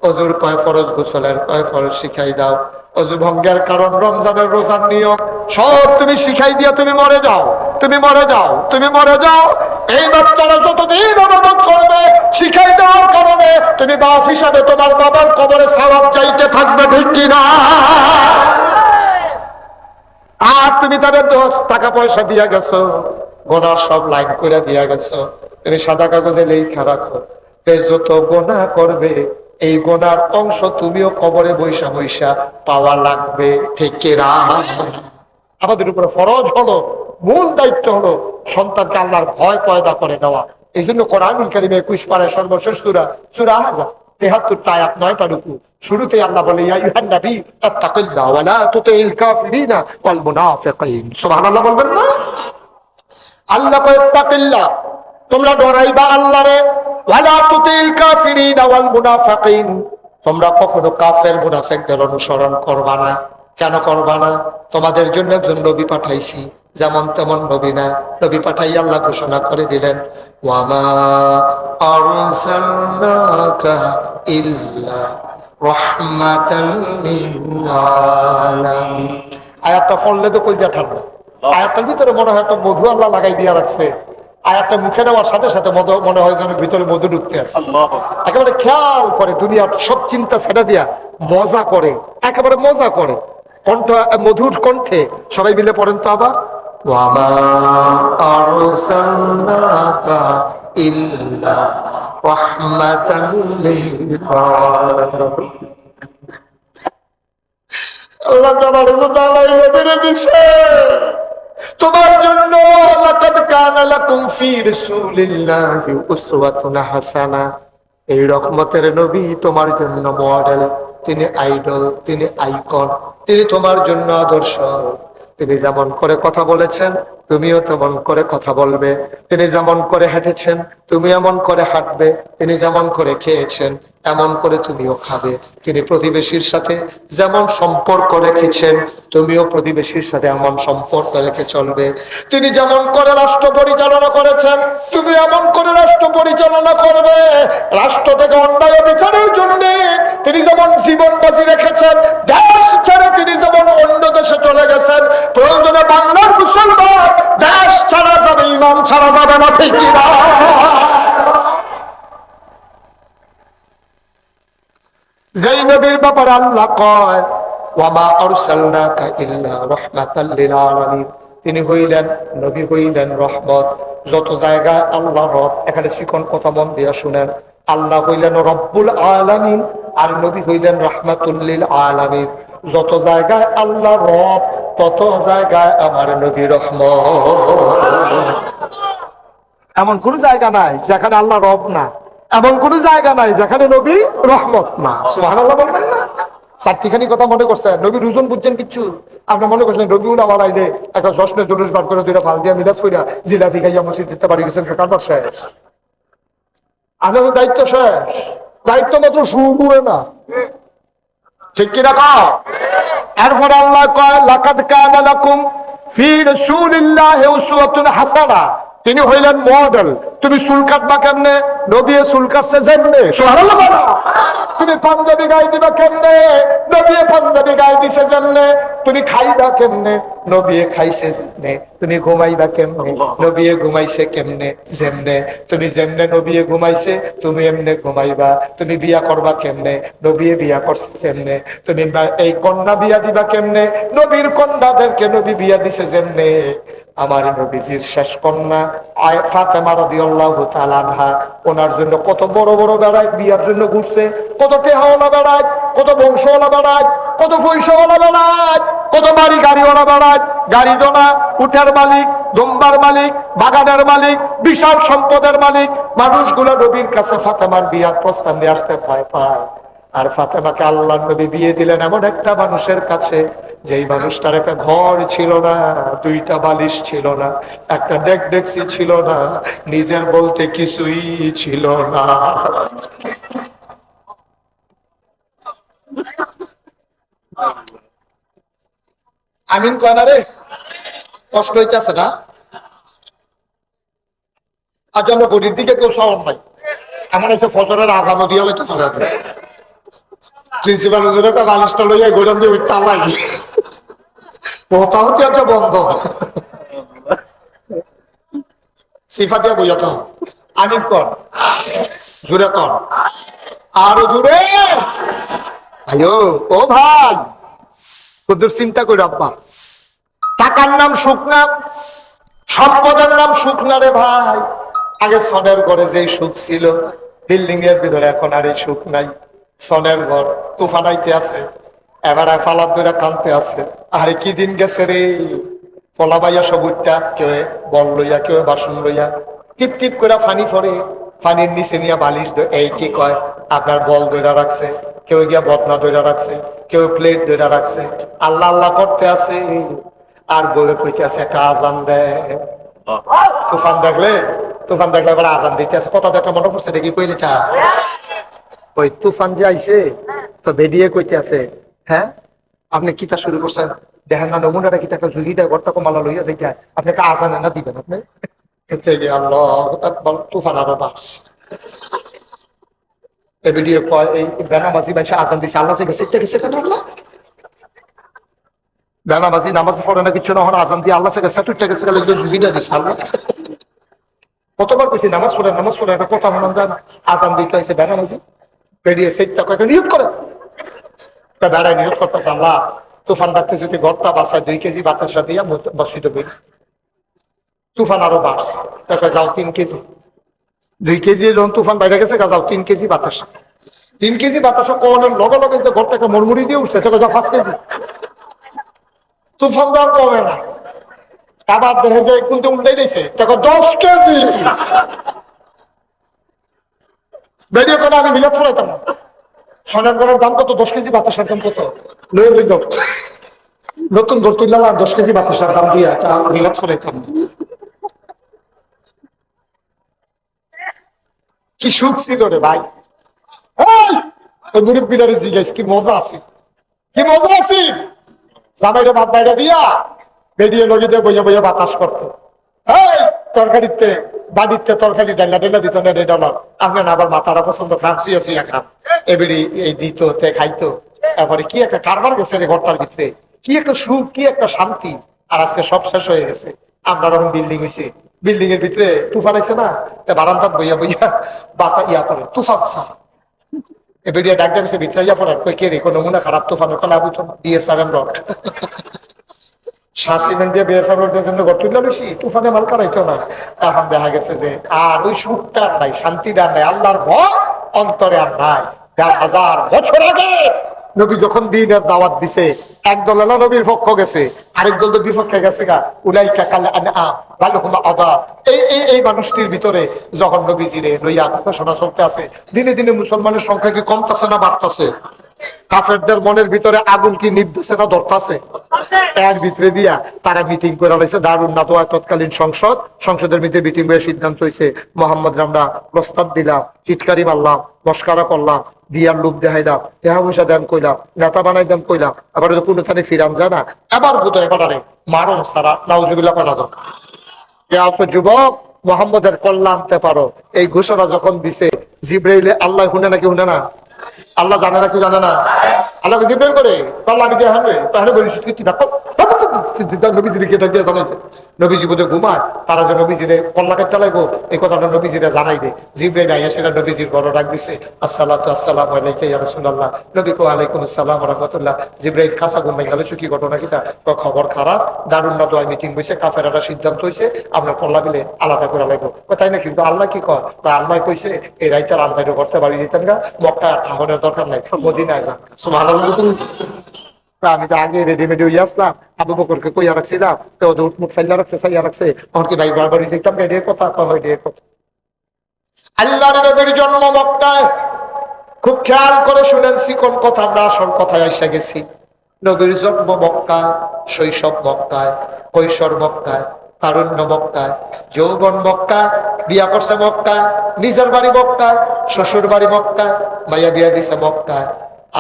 ওযুর কয় ফরজ, গোসলের কয় ফরজ শিখাই দাও, অজু ভঙ্গের কারণ, রমজানের রোজার নিয়ম সব তুমি শিখাই দিয়া তুমি মরে যাও, তুমি মরে যাও, তুমি মরে যাও। এই বাচ্চারা যতদিন ইবাদত করবে শিখাই দেওয়ার কারণে তুমি বাপ হিসাবে তোমার বাবার কবরে সওয়াব চাইতে থাকবে, ঠিক কিনা? আর তুমি তাদের 10 টাকা পয়সা দিয়া গেছো, গোনার সব লাইন করে দিয়া গেছো, তুমি সাদা কাগজে লেখা রাখো, যত গোনা করবে এই গোনার অংশ তুমিও কবরে বৈশা বৈশা পাওয়া লাগবে, ঠিক কিনা? আমাদের উপরে ফরজ হলো, মূল দায়িত্ব হলো সন্তানকে আল্লাহর ভয় পয়দা করে দেওয়া। এই জন্য কোরআনুল কারীমে 21 পারায় সর্বশেষ সূরা, সূরা আহজাব 73টা আয়াত 9টা রুকু, শুরুতেই আল্লাহ বলে, ইয়া আইয়ুহান নবী আত্তাকিল্লাহ ওয়া লা তুতিল কাফিরিনা ওয়াল মুনাফিকিন। সুবহানাল্লাহ বলবেন না? আল্লাহ কয় আত্তাকিল্লাহ, তোমরা ডরাইবা আল্লাহরে, ওয়া লা তুতিল কাফিরিনা ওয়াল মুনাফিকিন, তোমরা কখনো কাফের মুনাফিকদের অনুসরণ করবা না। কেন করবা না? তোমাদের জন্য একজন নবী পাঠাইছি, যেমন তেমন নবী না, নবী পাঠাই আল্লাহ ঘোষণা করে দিলেন, ওয়ামা আরসালনাকা ইল্লা রাহমাতাল লিল আলামিন। আয়াতটা পড়লে তো কইজা ঠান্ডা, আয়াতটার ভিতরে মনে হয় তো মধু আল্লাহ লাগাই দিয়া রাখছে। আয়াতটা মুখে নেওয়ার সাথে সাথে মনে হয় যেন ভিতরে মধু ঢুকতে আছে। একেবারে খেয়াল করে দুনিয়ার সব চিন্তা ছেড়ে দিয়া মজা করে, একেবারে মজা করে, কণ্ঠ মধুর কণ্ঠে সবাই মিলে পড়েন তো আবার, ওয়ামা আরসালনাকা ইল্লা রাহমাতাল লিল আলামিন। আল্লাহ তাবারক ওয়া তাআলা নবীরে দিছে তোমার জন্য, লাকাদ কানা লাকুম ফি রাসূলিল্লাহি উসওয়াতুন হাসানা। এই রহমতের নবী তোমার জন্য মডেল, তিনি আইডল, তিনি আইকন, তিনি তোমার জন্য আদর্শ। তিনি যেমন করে কথা বলেছেন তুমিও তেমন করে কথা বলবে, তিনি যেমন করে হেঁটেছেন তুমি এমন করে হাঁটবে, তিনি যেমন করে খেয়েছেন এমন করে তুমিও খাবে, তিনি প্রতিবেশীর সাথে যেমন সম্পর্ক রেখেছেন তুমিও প্রতিবেশীর সাথে এমন সম্পর্ক রেখে চলবে, তিনি যেমন করে রাষ্ট্র পরিচালনা করেছেন তুমি এমন করে রাষ্ট্র পরিচালনা করবে। রাষ্ট্র থেকে অন্যায় বিচারের জন্য তিনি যেমন জীবন বাজি রেখেছেন, দেশ ছেড়ে তিনি যেমন অন্য দেশে চলে গেছেন, প্রয়োজনে বাংলার মুসলমান দেশ ছাড়া যাবে, ইমান ছাড়া যাবে না, ঠিক কিনা? যেই নবীর ব্যাপারে আল্লাহ কয় ওয়ামা আরসালনাকা ইল্লা রাহমাতাল লিল আলামিন, তিনি হইলেন নবী, হইলেন রহমত। যত জায়গায় আল্লাহ রব, এখানে শিখন কথা মন দিয়া শুনেন, আল্লাহ হইলেন রব্বুল আলামিন আর নবী হইলেন রাহমাতুল লিল আলামিন। যত জায়গায় আল্লাহ রব তত জায়গায় আমার নবী রহমত। এমন কোন জায়গা নাই যেখানে আল্লাহ রব না, এমন কোন জায়গা নাই যেখানে নবী রহমত না। সুবহানাল্লাহ বলবেন না? চারটিখানি কথা মনে করছেন, নবী রুজন বুঝছেন কিচ্ছু? আপনার মনে করছেন রবিউল আওয়াল আইলে একটা জশ্নে জুলুস বার করে 2টা ফাল দিয়া মিলাদ কইরা জিলাপি খাইয়া মসজিদ দিতে পারি গেছেন, কারবার শেষ। আপনাদের দায়িত্ব শেষ, দায়িত্ব মাত্র শুরু করে না, ঠিক কিনা কও? এরপর আল্লাহ কয় লাকাদ কানা লাকুম ফি রাসূলিল্লাহি উসওয়াতুন হাসানা, তিনি হইলেন মডেল। তুমি চুল কাটবা কেমনে? নবী চুল কাটছে যেমনে। সুবহানাল্লাহ বলো। তুমি পাঞ্জাবি গায়ে দিবা কেমনে? নবী পাঞ্জাবি গায়ে দিছে যেমনে। তুমি খাইবা কেমনে? নবী খাইছে যেমনে। তুমি ঘুমাইবা কেমনে? নবী ঘুমাইছে কেমনে? যেমনে। তুমি যেমনে নবী ঘুমাইছে তুমি এমনে ঘুমাইবা। তুমি বিয়া করবা কেমনে? নবী বিয়া করছে যেমনে। তুমি এই কন্যা বিয়া দিবা কেমনে? নবীর কন্যাদেরকে নবী বিয়া দিছে যেমনে। আমার নবীজির শেষ কন্যা ফাতেমা রাদিয়াল্লাহু তাআলা আনহা, ওনার জন্য কত বড় বড় বেড়ায় বিয়ার জন্য ঘুরছে, কত টেহাওয়ালা বেড়ায়, কত বংশওয়ালা বেড়ায়, কত পয়সাওয়ালা বেড়ায়। কত বাড়ি গাড়িওয়ালা বেড়ায়, গাড়ি দোনা, উঠের মালিক, দুম্বার মালিক, বাগানের মালিক, বিশাল সম্পদের মালিক। মানুষগুলো নবীর কাছে ফাতেমার বিয়ার প্রস্তাব নিয়ে আসতে ভয় পায়। আর ফাতেমাকে আল্লাহর নবী বিয়ে দিলেন এমন একটা মানুষের কাছে, যেই মানুষটার একটা ঘর ছিল না, দুইটা বালিশ ছিল না, একটা ডেকডেক্সি ছিল না, নিজের বলতে কিছুই ছিল না। আমিন কয় না রে? কষ্ট হইতেছে না? আর জন্য গরির দিকে কেউ শহর নাই, এমন এসে ফজরের আজানো দিয়ে হলে তো ফজর প্রিন্সিপাল একটা বালিশটা লইয়া গোড়ান দিয়ে চালাই মোটামুটি একটা বন্ধ সিফা দিয়া বইয়া তো আমিন কর, জুড়ে কর, আরো জুড়ে। আয়ো ও ভাই, তোদের চিন্তা করি আব্বা, টাকার নাম সুখ না, সম্পদের নাম সুখ না রে ভাই। আগে সনের ঘরে যেই সুখ ছিল, বিল্ডিং এর ভিতরে এখন আর এই সুখ নাই। সনের ঘর তুফানাইতে আছে, এবার ফালার ধরে কানতে আছে। আরে কি দিন গেছে রে, পলা বাইয়া সবুজটা, কেউ বল লইয়া, কেউ বাসন লইয়া, টিপ টিপ করে ফানি ফরে, ফানির নিচে নিয়ে বালিশ এই কি কয় আপনার বল ধরে রাখছে, কেউ গিয়া বদনা ধরে রাখছে, কেউ প্লেট ধরে রাখছে, আল্লাহ আল্লাহ করতে আছে। আর বলে কইতে আছে একটা আজান দেয়। তুফান দেখলে, তুফান দেখলে এবার আজান দিতে আছে। কথা একটা মনে পড়ছে দেখি কইলিটা, ওই তুফান যে আইছে তো বেরিয়ে কইতে আছে, হ্যাঁ আপনি কিতা শুরু করছেন, দেখেন না নমুনাটা কিতা একটা ঝুঁকি দেয়, ঘরটা কমালা লইয়া যাইতে, আপনি একটা আজান না দিবেন আপনি। তুফান আরো বাস এই ভিডিও কয়, এই বেনামাজি ভাই আজান দিছে, আল্লাহ গেছে গেছে কেন আল্লাহ? বেনামাজি নামাজ পড়ে না, কিছু না, আজান দিয়ে আল্লাহ গেছে টুটটা গেছে, ঝুঁকিটা দিছে আল্লাহ। কতবার কইছি নামাজ পড়ে একটা কথা মনে যায় না, আজান দিতে হয়েছে বেনামাজি বেরিয়ে সেইটা কয়েকটা নিয়োগ করে বেড়ায় নিয়োগ করতেছে, আল্লাহ তুফান রাখতে যদি ঘরটা বাসায় 2 কেজি বাতাসা দিয়া মসজিদে বই। তুফান আরো বাড়ছে, তাকে যাও 3 কেজি, 2 কেজি যখন তুফান বাইরে গেছে, যাও 3 কেজি বাতাসা। 3 কেজি বাতাসা কোনের লগে লগে যে ঘরটা একটা মরমুড়ি দিয়ে উঠছে, তোকে যাও 5 কেজি। তুফান দেওয়ার কমে না, আবার দেখে যায় কিন্তু উল্টাই দিয়েছে, তোকে 10 কেজি বেরিয়ে করে। আমি মিলাদ ফুরাইতাম না, সোনার ঘরের দাম কত, 10 কেজি বাতাসার দাম কত, লয়ে লই যাও নতুন ঘর তুললাম, আর 10 কেজি বাতাসার দাম দিয়ে তা মিলাদ ফুরাইতাম না। কি সুখ ছিল রে ভাই, মুরব্বীরা জিজ্ঞাসা কি মজা আছে, কি মজা আছে। জামাইটা ভাত বাইরে দিয়া বেরিয়ে লগি দিয়ে বইয়া বইয়া বাতাস করতো। এই তরকারিতে বাড়িতে তরকারি ডাল্লা ডাল্লা দিত না $1 আপনার আবার মাথাটা পছন্দ খান, শুয়ে শুয়ে খান, এবারে এই দিত তে খাইতো। তারপরে কি একটা কারবার গেছে রে ঘরটার ভিতরে, কি একটা সুখ, কি একটা শান্তি। আর আজকে সব শেষ হয়ে গেছে। আমরা যখন বিল্ডিং হয়েছে, বিল্ডিং এর ভিতরে তুফান আছে না, বারান্দাত বইয়া বইয়া বাতা ইয়া করে তুফান এবারে ডাক ডাকছে ভিতরে ইয়া পড়ার, কই কে রে, কোনো নমুনা খারাপ তুফান, ওখানে আবু তো BS7 রড শাসিমেন্ট দিয়ে BS7 রোডের জন্য ঘর তুললে বেশি, তুফানে মাল কারাইতো না। এখন দেখা গেছে যে আর ওই সুখটা নাই, শান্তিটা নাই, আল্লাহর ভয় অন্তরে আর নাই। 1000 বছর আগে নবী যখন দ্বীনের দাওয়াত দিছে, একদল না নবীর পক্ষ গেছে, আরেক দল তো বিপক্ষে গেছে গা, উলাইকা কাল আনআম বালহুম আযাব। এই মানুষটির ভিতরে যখন নবীজিরে লইয়া ঘোষণা চলতে আছে, দিনে দিনে মুসলমানের সংখ্যা কি কমতেছে না বাড়তেছে? কাফেরদের মনের ভিতরে আগুন কি নিভতেছে না ধরতেছে? এর ভিতরে দিয়া তারা মিটিং করে লাইছে দারুন নাদওয়া, তৎকালীন সংসদের মধ্যে মিটিং হয়ে সিদ্ধান্ত হয়েছে, মোহাম্মদ রামরা প্রস্তাব দিলাম, চিৎকারি মারলাম, মস্কারা করলাম, বিয়ার লোক দেখাইলাম, দেহা পয়সা দেন কইলাম, নেতা বানাই দেন কইলাম, আবার কোনো থানে ফিরান যায় না, এবার বোধ এবারে মারণ সারা নাউজুবিল্লাহ পানা দাও। যুবক মোহাম্মদের কল্যাণ আনতে পারো, এই ঘোষণা যখন দিছে, জিব্রাইলে আল্লাহ শুনে নাকি শুনে না? আল্লাহ জানে নাকি জানে না? আল্লাহ জিব্রাইল করে তাহলে আমি দিয়ে হানবে, তাহলে বলি নবীজিরে কেটে দিয়ে জানাই দে, নবীজি বোধ ঘুমায়, তারা যে নবীজিরে কল্লাকে চালাইবো এই কথাটা নবীজিরে জানাই দে। জিব্রাইল আইয়া সেটা নবীজির বড় ডাক দিছে, আসসালাতু আসসালামু আলাইকা ইয়া রাসূলুল্লাহ। নবী কো আলাইকুম আসসালাম ওয়া রাহমাতুল্লাহ। জিব্রাইল কাঁচা ঘুমাই গেল, কি ঘটনা কিটা? খবর খারাপ, দারুন নাদওয়া মিটিং হইছে, কাফেররা সিদ্ধান্ত হইছে আপনার কল্লা বিলে আলাদা করে লাগবো। তাই না? কিন্তু আল্লাহ কি কয়, তা আল্লাহ কইছে এই রাইতের আন্দাজও করতে পারি দিতেন গা, মক্কা ঠাহরের দরকার নাই, মদিনায় যান। সুবহানাল্লাহ। আমি তো আগে রেডিমেড হয়ে আসলাম, আবু বকরকে কইয়া রাখছিলাম, তো ওদের উঠমুখ সাইয়া রাখছে, সাইয়া রাখছে, আমার কি ভাই বারবার যেতাম এটাই কথা, হয় এটাই কথা। আল্লাহর নবীর জন্ম মক্কায়। খুব খেয়াল করে শুনেন, কোন কথা, আমরা আসল কথায় এসে গেছি। নবীর জন্ম মক্কায়, শৈশব মক্কায়, কৈশোর মক্কায়, তারুণ্য মক্কায়, যৌবন মক্কায়, বিয়া করছে মক্কায়, নিজের বাড়ি মক্কায়, শ্বশুর বাড়ি মক্কায়, মাইয়া বিয়া দিছে মক্কায়,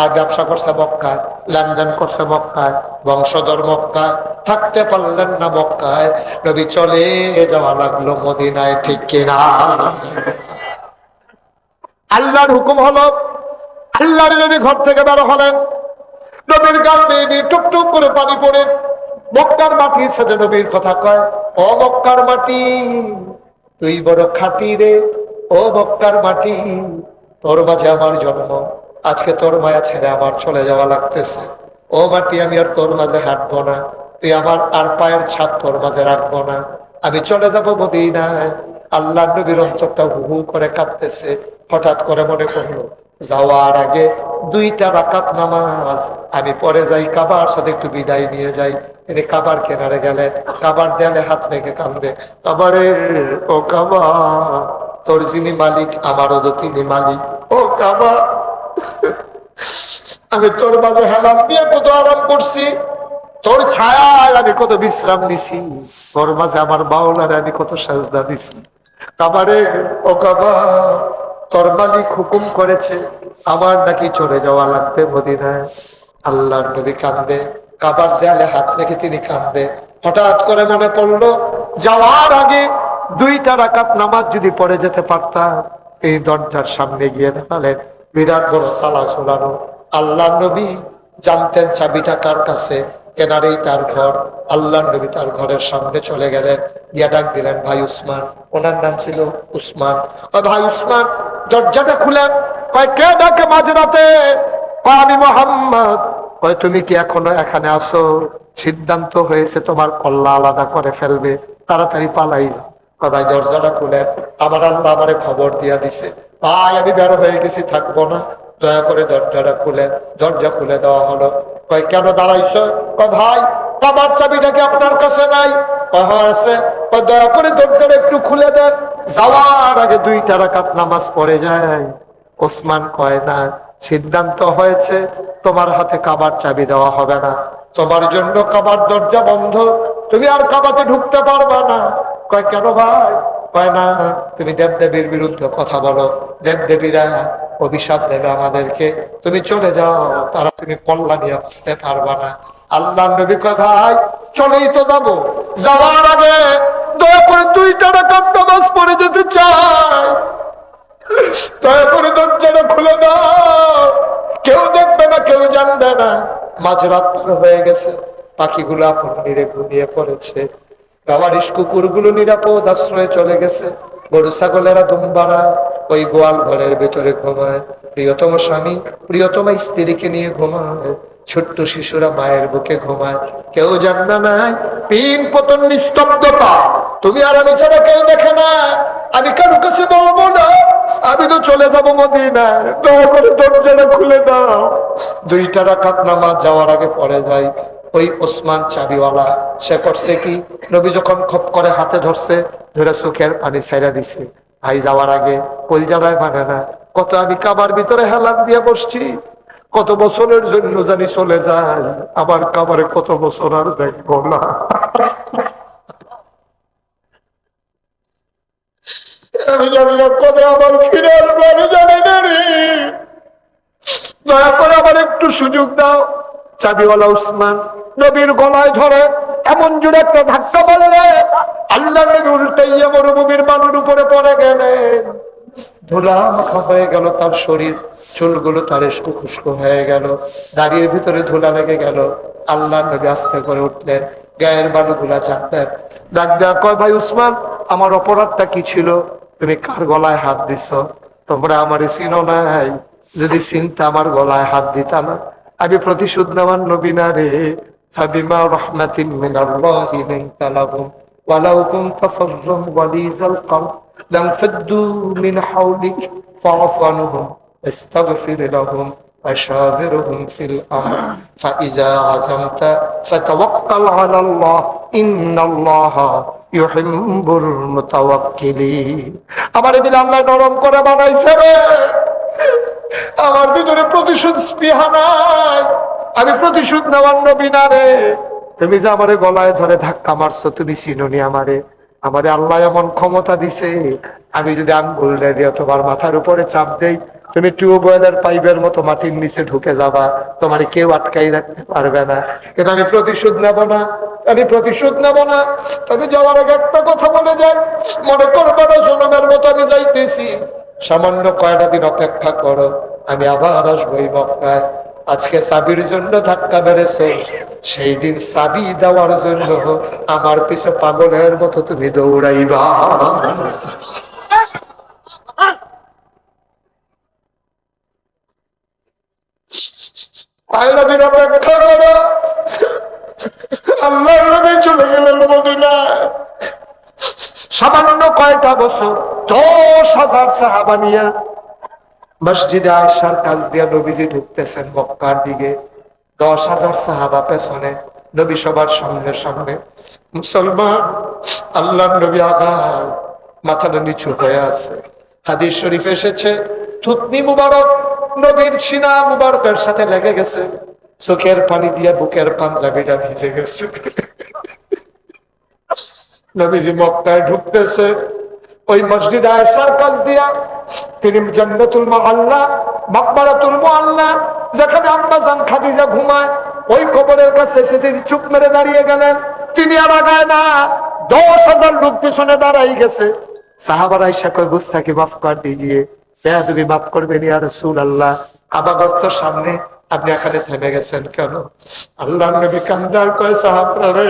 আর ব্যবসা করছে মক্কায়, লেনদেন করছে মক্কায়, বংশধর মক্কায়, থাকতে পারলেন না মক্কায়, নবী চলে যাওয়া লাগলো মদিনায়, ঠিক কিনা? আল্লাহর হুকুম হলো, আল্লাহর নবী ঘর থেকে বের হলেন, নবীর গাল বেয়ে টুপ টুপ করে পানি পড়ে। মক্কার মাটির সাথে নবীর কথা কয়, ও মক্কার মাটি, তুই বড় খাঁটি রে, ও মক্কার মাটি, তোর মাঝে আমার জন্ম, আজকে তোর মায়া ছেড়ে আমার চলে যাওয়া লাগতেছে। ও মাটি, আমি আর তোর মাঝে হাঁটবো না, তুই আমার আর পায়ের ছাপ তোর মাঝে রাখবো না, আমি চলে যাবো মদিনায়। আল্লাহ নবীর অন্তরটা হু হু করে কাঁপতেছে। হঠাৎ করে মনে করলো, যাওয়ার আগে 2টা রাকাত নামাজ আমি পরে যাই, কাবার সাথে একটু বিদায় নিয়ে যাই। তিনি কাবার কেনারে গেলেন, কাবার দেয়ালে হাত রেখে কান্দে, কাবারে, ও কাবা, তোর যিনি মালিক আমারও তো তিনি মালিক, ও কাবা, আমি তোর মাঝে হেলাম দিয়ে কত আরাম করছি, তোর ছায়ায় আমি কত বিশ্রাম নিছি, তোর মাঝে আমার বাউলারে আমি কত সাজদা দিছি। কাবারে, ও কাবা, তোর মালিক হুকুম করেছে আমার নাকি চলে যাওয়া লাগবে মদিনায়। আল্লাহর নবী কান্দে, কাবার দেয়ালে হাত রেখে তিনি কান্দে। হঠাৎ করে মনে পড়লো, যাওয়ার আগে 2টা রাকাত নামাজ যদি পড়ে যেতে পারতাম। এই দরজার সামনে গিয়ে দাঁড়ালেন, বিরাট বড় তালা ঝোলানো। আল্লাহর নবী জানতেন চাবিটা কার কাছে, কেনারেই তার ঘর। আল্লাহর নবী তার ঘরের সামনে চলে গেলেন, গিয়া ডাক দিলেন, ভাই উসমান, ওনার নাম ছিল উসমান, ও ভাই উসমান, দরজাটা খুলেন। কয়, কে ডাকে মাঝরাতে? কয়, আমি মোহাম্মদ। কয়, তুমি কি এখনো এখানে আসো? সিদ্ধান্ত হয়েছে তোমার কল্লা আলাদা করে ফেলবে, তাড়াতাড়ি পালাই যাও। কয়, ভাই দরজাটা খুলেন, আমার আল্লাহ আমারে খবর দিয়া দিছে, ভাই আমি বের হয়ে গেছি, থাকবো না, দয়া করে দরজাটা খুলেন। দরজা খুলে দেওয়া হলো। কয়, কেন দাঁড়াইছো? কয়, ভাই কাবার চাবিটা কি আপনার কাছে নাই? কয়, হ্যাঁ আছে। কয়, দয়া করে দরজাটা একটু খুলে দেন, যাওয়ার আগে 2টা রাকাত নামাজ পড়ে যায়। ওসমান কয়, না, সিদ্ধান্ত হয়েছে তোমার হাতে কাবার চাবি দেওয়া হবে না, তোমার জন্য কাবার দরজা বন্ধ, তুমি আর কাবাতে ঢুকতে পারবা না। কয়, কেন ভাই? কয়, না, তুমি দেবদেবীর বিরুদ্ধে কথা বলো, দেবদেবীরা অভিশাপ দেবে আমাদেরকে, তুমি চলে যাও, তারা তুমি কল্যাণ নিয়ে বাঁচতে পারবা না। আল্লাহ নবী কয়, ভাই চলেই তো যাবো, যাওয়ার আগে দয়া করে 2টা রাকাত নামাজ পড়ে যেতে চাই, দয়া করে দরজাটা খুলে দাও, কেউ দেখবে না, কেউ জানবে না। মাঝরাত্র হয়ে গেছে, পাখিগুলো আপন নিরে ঘুমিয়ে পড়েছে, গাওয়ারিশ কুকুরগুলো নিরাপদ আশ্রয়ে চলে গেছে, গরু ছাগলেরা দুম্বারা ওই গোয়াল ঘরের ভেতরে ঘুমায়, প্রিয়তম স্বামী প্রিয়তমা স্ত্রীকে নিয়ে ঘুমায়, ছোট্ট শিশুরা মায়ের বুকে ঘুমায়, কেউ জানবে না, পিন পতন নিস্তব্ধতা, তুমি আর আমি ছাড়া কেউ দেখে না, আমি কারো কাছে বলবো না, আমি তো চলে যাবো মদিনায়, দয়া করে দরজাটা খুলে দাও। 2টা রাকাত নামাজ যাওয়ার আগে পড়ে যায়। ওই ওসমান চাবিওয়ালা, সে করছে কি, নবী যখন খপ করে হাতে ধরছে, ধরে চোখের পানি ছাইরা দিছে। ভাই যাওয়ার আগে কলজারায় মানে না, কত আমি কাবার ভিতরে হেলান দিয়ে বসছি, কত বছরের জন্য জানি চলে যায়, আবার কাবারে কত বছর আর দেখবো না। আমি জানি না কবে আবার ফিরে আসবো, আমি জানি না রে, দয়া করে আবার একটু সুযোগ দাও। চাবিওয়ালা উসমান নবীর গলায় ধরে এমন জোরে একটা ধাক্কা মারলে, আল্লাহ নবী উল্টাইয়া মরুভূমির বালুর উপরে পড়ে গেলেন, ধুলা মাখা হয়ে গেল তার শরীর, চুলগুলো তার এসকো খুস্কো হয়ে গেল, দাড়ির ভিতরে ধুলা লেগে গেল। আল্লাহ নবী আস্তে করে উঠলেন, গায়ের বালুগুলা চাপলেন, ডাক দেয়া কয়, ভাই উসমান, আমার অপরাধটা কি ছিল? তুমি কার গলায় হাত দিছ? তোমরা আমার চিনো নাই, যদি চিনতে আমার গলায় হাত দিতা না, আমি প্রতিশোধ নেওয়ার নবী না রে। ফাবিমা রাহমাতিন মিনাল্লাহি লিনতা লাহুম ওয়ালাউ কুনতা ফাযযাম গালিযাল কলব লানফাদ্দু মিন হাওলিক ফাআফু আনহুম ইস্তাগফির লাহুম وشاورهم في الأمر فإذا عزمت فتوكل على الله إن الله يحب المتوكلين আমার দিল আল্লাহ নরম করে বানাইছে রে আমার ভিতরে প্রতিশোধ স্পৃহা নাই আমি প্রতিশোধ নেওয়ার নবী না রে তুমি যে আমারে গলায় ধরে ধাক্কা মারছো তুমি চিনোনি আমারে আমারে আল্লাহ এমন ক্ষমতা দিছে আমি যদি আঙ্গুল দিয়ে তোমার মাথার উপরে চাপ দেই তুমি টিউবওয়েলের পাইপের মতো মাটির নিচে ঢুকে যাবা তোমার কেউ আটকাই রাখতে পারবে না কিন্তু আমি প্রতিশোধ নেব না আমি প্রতিশোধ নেব না তবে যাওয়ার আগে একটা কথা বলে যাই মনে করবো না জনমের মতো আমি যাইতেছি সামান্য কয়টা দিন অপেক্ষা করো আমি আবার আসবো এই মক্কায় আজকে চাবির জন্য ধাক্কা মেরেছ সেই দিন চাবি দেওয়ার জন্য আমার পিছে পাগলের মতো তুমি দৌড়াইবা কয়টা দিন অপেক্ষা করো আল্লাহর নবী চলে গেলেন মদিনায় সামান্য কয়টা বছর 10,000 সাহাবা নিয়ে মসজিদে আয়েশার কাছ দিয়ে নবীজি ঢুকতেছেন মক্কার দিকে 10,000 সাহাবা পেছনে নবী সবার সামনে সামনে মুসলমান আল্লাহর নবী আগায় মাথাটা নিচু হয়ে আছে হাদিস শরীফ এসেছে থুতনি মুবারক নবীর সিনা মুবারকের সাথে লেগে গেছে চোখের পানি দিয়ে বুকের পাঞ্জাবিটা ভিজে গেছে নবীজি মক্কায় ঢুকতেছে ওই মসজিদ আয়েশার কাছ দিয়া তিনি জান্নাতুল মুআল্লা মাকবারাতুল মুআল্লা যেখানে আম্মা জান খাদিজা ঘুমায় ওই কবরের কাছে এসে তিনি চুপ মেরে দাঁড়িয়ে গেলেন তিনি আর আগায় না 10,000 লোক পিছনে দাঁড়াই গেছে সাহাবারা এসে কয় গুস্তাখি মাফ করে দিয়ে বেয়াদবি মাফ করবেন ইয়া রাসূলুল্লাহ আবাগর সামনে আপনি এখানে থেমে গেছেন কেন আল্লাহর নবী কান্দার কয় সাহাবারা রে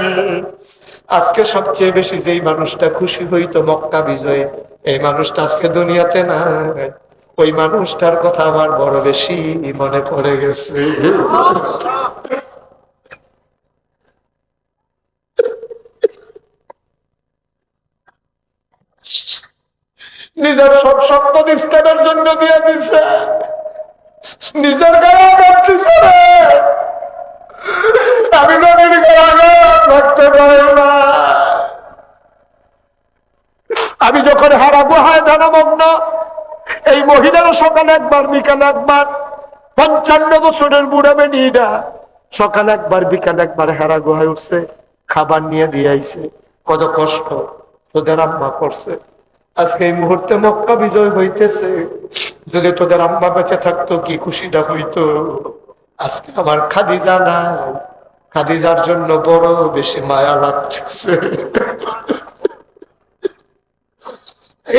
আজকে সবচেয়ে বেশি যেই মানুষটা খুশি হইতো মক্কা বিজয়ে এই মানুষটা আজকে দুনিয়াতে নাই ওই মানুষটার কথা আমার বড় বেশি মনে পড়ে গেছে নিজের সব সম্পদ ইসলামের জন্য দিয়ে দিছে নিজের গায়ে আঘাত দিছে রে আমি নবীর গায়ে আঘাত রাখতে পারি না আমি যখন হারা গুহায় ধ্যানমগ্ন এই মহিলারও সকালে একবার বিকালে একবার 55 বছরের বুড়া মেয়েটা সকালে একবার বিকালে একবার হারা গুহায় উঠছে খাবার নিয়ে দিয়ে আইছে কত কষ্ট তোদের আম্মা করছে আজকে এই মুহূর্তে মক্কা বিজয় হইতেছে যদি তোদের আম্মা বেঁচে থাকতো কি খুশিটা হইতো আজকে আমার খাদিজা নাই খাদিজার জন্য বড় বেশি মায়া লাগতেছে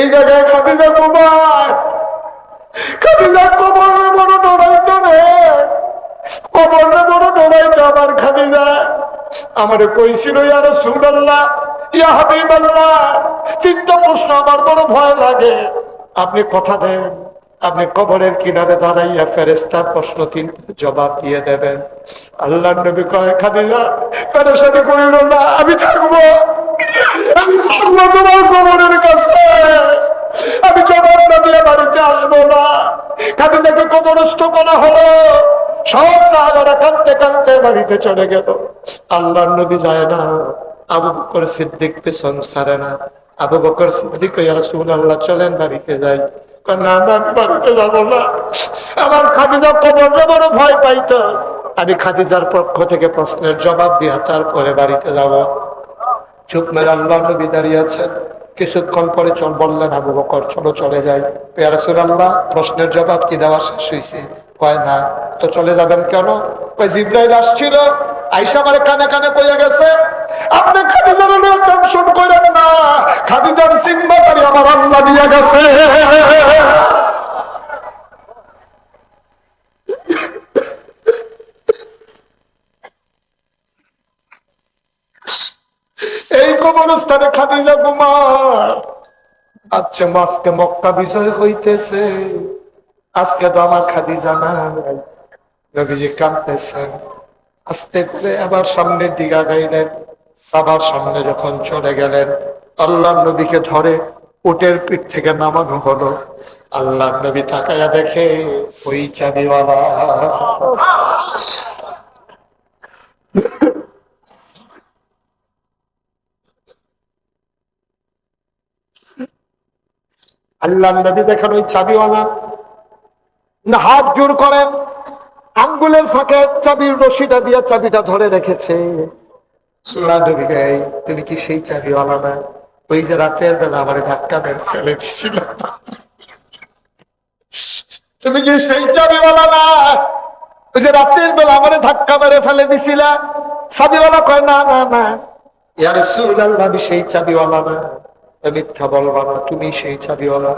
এই জায়গায় খাদিজা ঘুমায় খাদিজা কবরে বড় ডরাইতো রে কবরে বড় ডরাইতো আমার খাদিজা আমারে কইছিল ইয়া রাসূলুল্লাহ ইয়া হাবিবাল্লাহ তিনটা প্রশ্ন আমার বড় ভয় লাগে আপনি কথা দেন আপনি কবরের কিনারে দাঁড়াইয়া ফেরেশতা প্রশ্ন তিনটা জবাব দিয়ে দেবেন আল্লাহর নবী কয় খাদিজা পেরেশানি করিল না আমি থাকবো তোমার কবরের কাছে আমি জবাব না দিয়ে বাড়িতে আসবো না খাদিজাকে কবরস্থ করা হলো সব সাহাবারা কাঁদতে কাঁদতে বাড়িতে চলে গেল আল্লাহর নবী যায় না আবু বকর সিদ্দিক পেছন ছাড়ে না আবু বকর সিদ্দিক ইয়া রাসূলুল্লাহ চলেন বাড়িতে যাই না না আমি বাড়িতে যাবো না আমার খাদিজা কবরে বড় ভয় পাইতো আমি খাদিজার পক্ষ থেকে প্রশ্নের জবাব দিয়া তারপরে বাড়িতে যাব চুপ মেরে আল্লাহর নবী দাঁড়িয়ে আছেন কিছুক্ষণ পরে বললেন আবু বকর চলো চলে যাই ইয়া রাসূলুল্লাহ প্রশ্নের জবাব কি দেওয়া শেষ হয়েছে কয় না তো চলে যাবেন কেন ওই জিবরাইল আসছিল আয়েশা আমারে কানে কানে কইয়া গেছে আপনি খাদিজার টেনশন করেন না খাদিজার জিম্মাদারি আমার আল্লাহ নিয়ে গেছে এই কবরস্থানে খাদিজা ঘুমায় আচ্ছা আজকে মক্কা বিজয় হইতেছে আজকে তো আমার খাদিজা নাই নবীজি কাঁদতেছেন আস্তে করে আবার সামনের দিকে আগাইলেন আবার সামনে যখন চলে গেলেন আল্লাহর নবীকে ধরে উটের পিঠ থেকে নামানো হলো। আল্লাহ নবী তাকায়া দেখে ওই চাবিওয়ালা। আল্লাহ নবী দেখেন ওই চাবিওয়ালা না, হাত জোর করে আঙ্গুলের ফাঁকে চাবির রশিটা দিয়ে চাবিটা ধরে রেখেছে। আল্লাহ নবী গাই, তুমি কি সেই চাবিওয়ালা না? ওই যে রাতের বেলা আমার ধাক্কা মেরে ফেলে দিছিল, তুমি কি সেই চাবিওয়ালা না? ওই যে রাতের বেলা আমার ধাক্কা মেরে ফেলে দিছিলা? চাবিওয়ালা কয়, না না না ইয়া রাসূলুল্লাহ, আমি সেই চাবিওয়ালা না। মিথ্যা বলবা না, তুমি সেই চাবিওয়ালা।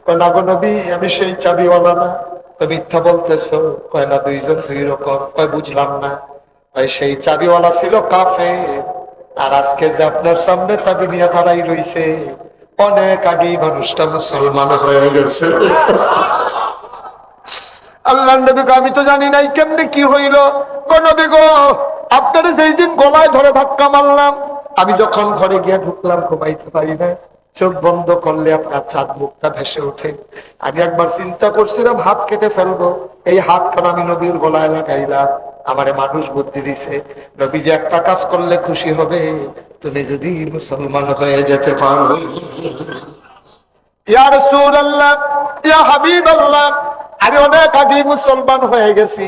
কয় না গো নবী, আমি সেই চাবিওয়ালা না। মিথ্যা বলতেছো। কয় না, দুইজন দুই রকম। কয় বুঝলাম না। সেই চাবিওয়ালা ছিল কাফের, আর আজকে যে আপনার সামনে চাবি নিয়ে দাঁড়াই রইছে, অনেক আগেই মানুষটা মুসলমান হয়ে গেছে। আল্লাহ নবী গো, আমি তো জানি নাই কেমনে কি হইল। নবী গো, আপনারা সেই দিন গলায় ধরে ধাক্কা মারলাম, আমি যখন ঘরে গিয়ে ঢুকলাম, ঘুমাইতে পারি না। চোখ বন্ধ করলে আপনার চাঁদ মুখটা ভেসে ওঠে। আমি একবার চিন্তা করছিলাম হাত কেটে ফেলবো, এই হাতখানা আমি নবীর গলায় লাগাইলাম। আমারে মানুষ বুদ্ধি দিছে, নবী যে একটা কাজ করলে খুশি হবে, তুমি যদি মুসলমান হয়ে যেতে পারো। ইয়া রাসূলুল্লাহ, ইয়া হাবিবাল্লাহ, আমি অনেক আগে মুসলমান হয়ে গেছি।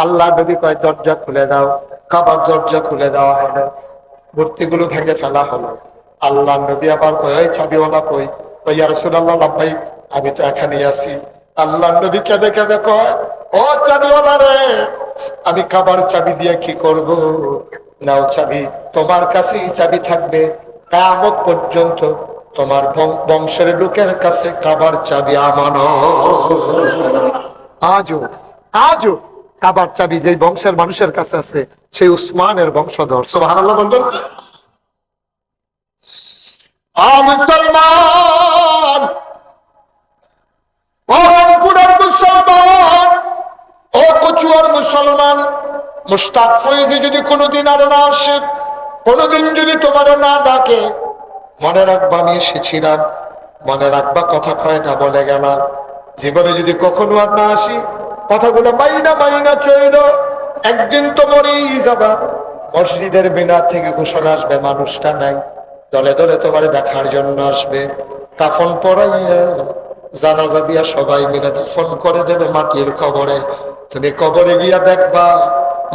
আল্লাহ নবী কয়, দরজা খুলে দাও। কাবার দরজা খুলে দেওয়া হলো, মূর্তিগুলো ভেঙে ফেলা হলো। আল্লাহ নবী আবার কয়, ওই চাবিওয়ালা কই? ইয়া রাসূলুল্লাহ, ভাই আমি তো এখানেই আছি। আল্লাহ নবী কেঁদে কেঁদে কয়, ও চাবিওয়ালা রে, আমি কাবার চাবি দিয়ে কি করব? নাও চাবি, তোমার কাছেই চাবি থাকবে কিয়ামত পর্যন্ত। তোমার বংশের লোকের কাছে কাবার চাবি আমানো। আজও আজও কাবার চাবি যে বংশের মানুষের কাছে আছে, সেই উসমানের বংশধর। সুবহানাল্লাহ বলবেন। মুসলমান, ও রংপুরের মুসলমান, ও কচুয়ার মুসলমান, মুশতাক ফয়েজী যদি কোনোদিন আর না আসে, কোনোদিন যদি তোমার না ডাকে, মনে রাখবা আমি এসেছিলাম। মনে রাখবা, কথা কয় না বলে গেলাম। জীবনে যদি কখনো আর না আসি, কথাগুলো মাইনা মাইনা চইল, একদিন তো মরেই যাবা। মসজিদের মিনার থেকে ঘোষণা আসবে, মানুষটা নাই। দলে দলে তোমার দেখার জন্য আসবে। কাফন পরাইয়া জানাজা দিয়া সবাই মিলে দাফন করে দেবে মাটির কবরে। তুমি কবরে গিয়া দেখবা,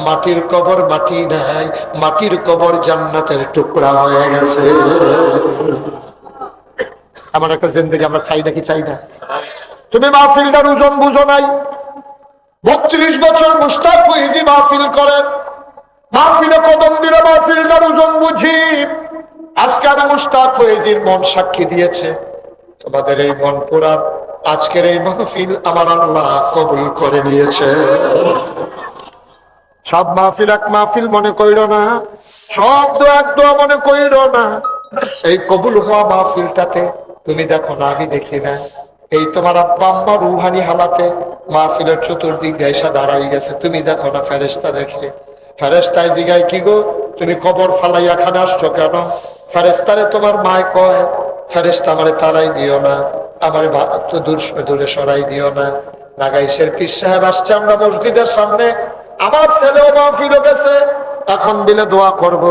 মাটির কবর মাটি নাই, মাটির কবর জান্নাতের টুকরা হয়ে গেছে। এমন একটা জিন্দেগি আমরা চাই নাকি চাই না? তুমি মাহফিলটার ওজন বুঝো নাই। 32 বছর মুশতাক ফয়েজী মাহফিল করেন, মাহফিলে কদম দিলে মাহফিলটার ওজন বুঝি। আজকে আমি মুশতাক ফয়েজীর মন সাক্ষী দিয়েছে, তোমাদের এই মন পুরা আজকের এই মাহফিল আমার আল্লাহ কবুল করে নিয়েছে। সব মাহফিল এক মাহফিল মনে কইর না, সব দোয়া এক দোয়া মনে কইর না। এই কবুল হওয়া মাহফিলটাতে তুমি দেখো না, আমি দেখি না। এই তোমার আব্বা আম্মা রুহানি হালাতে মাহফিলের চতুর্দিক গাইসা দাঁড়াই গেছে, তুমি দেখো না। ফেরেশতা দেখে, ফেরেশতায় জিগায়, কি গো তুমি কবর ফালাইয়া খানে আসছো কেন? ফেরেশতারে তোমার মায় কয়, ফেরেশতা আমারে তাড়াই দিও না, আমার দূরে সরাই দিও না। নাগাইশের পীর সাহেব আসছে আমরা মসজিদের সামনে, আমার ছেলেও মাহফিল গেছে, এখন বিলে দোয়া করব।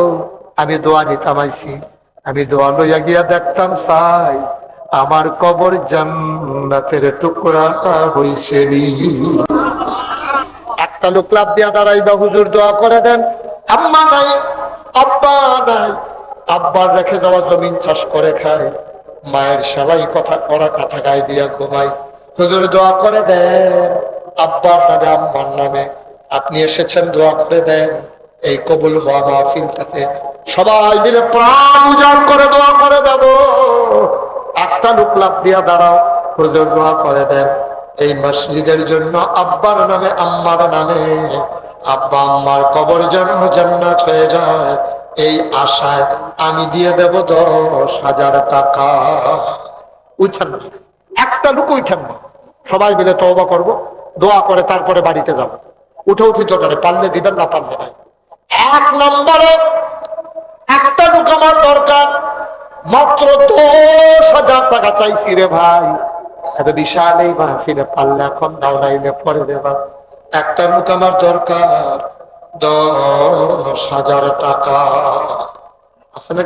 আমি দোয়া নিতাম আইছি, আমি দোয়া লইয়া গিয়া দেখতাম, চাই আমার কবর জান্নাতের টুকরা হইছে। একটা লোক লাভ দিয়া দাঁড়াইবা, হুজুর দোয়া করে দেন। আম্মা নাই, আব্বা নাই, আব্বার রেখে যাওয়া জমিন চাষ করে খায়, মায়ের সেলাই কথা করা কথা গায়ে দিয়া ঘুমাই। হুজুর দোয়া করে দেন আব্বার নামে আম্মার নামে, আপনি এসেছেন দোয়া করে দেন। এই কবুল হওয়া মাহফিলটাতে সবাই মিলে প্রাণ উজাড় করে দোয়া করে দেব। একটা লোক লাভ দিয়া দাঁড়াও, হুজুর দোয়া করে দেন এই মসজিদের জন্য, আব্বার নামে আম্মার নামে, আব্বা আম্মার কবর যেন জান্নাত হয়ে যায়, এই আশায় আমি দিয়ে দেব 10,000 টাকা। উঠেন না, একটা লোক উঠেন না, সবাই মিলে তওবা করব, দোয়া করে তারপরে বাড়িতে যাব। উঠে উঠি দরকারে, পারলে দিবেন, না পারলে নাই। 1 নম্বরে একটা লোক আমার দরকার, মাত্র 10,000 টাকা চাইছি রে ভাই, এত বিশাল এই মাহফিলে পাল্লা এখন দাও, নাইলে পরে দেবা। একটা লোক আমার দরকার 10,000 টাকা। আসলে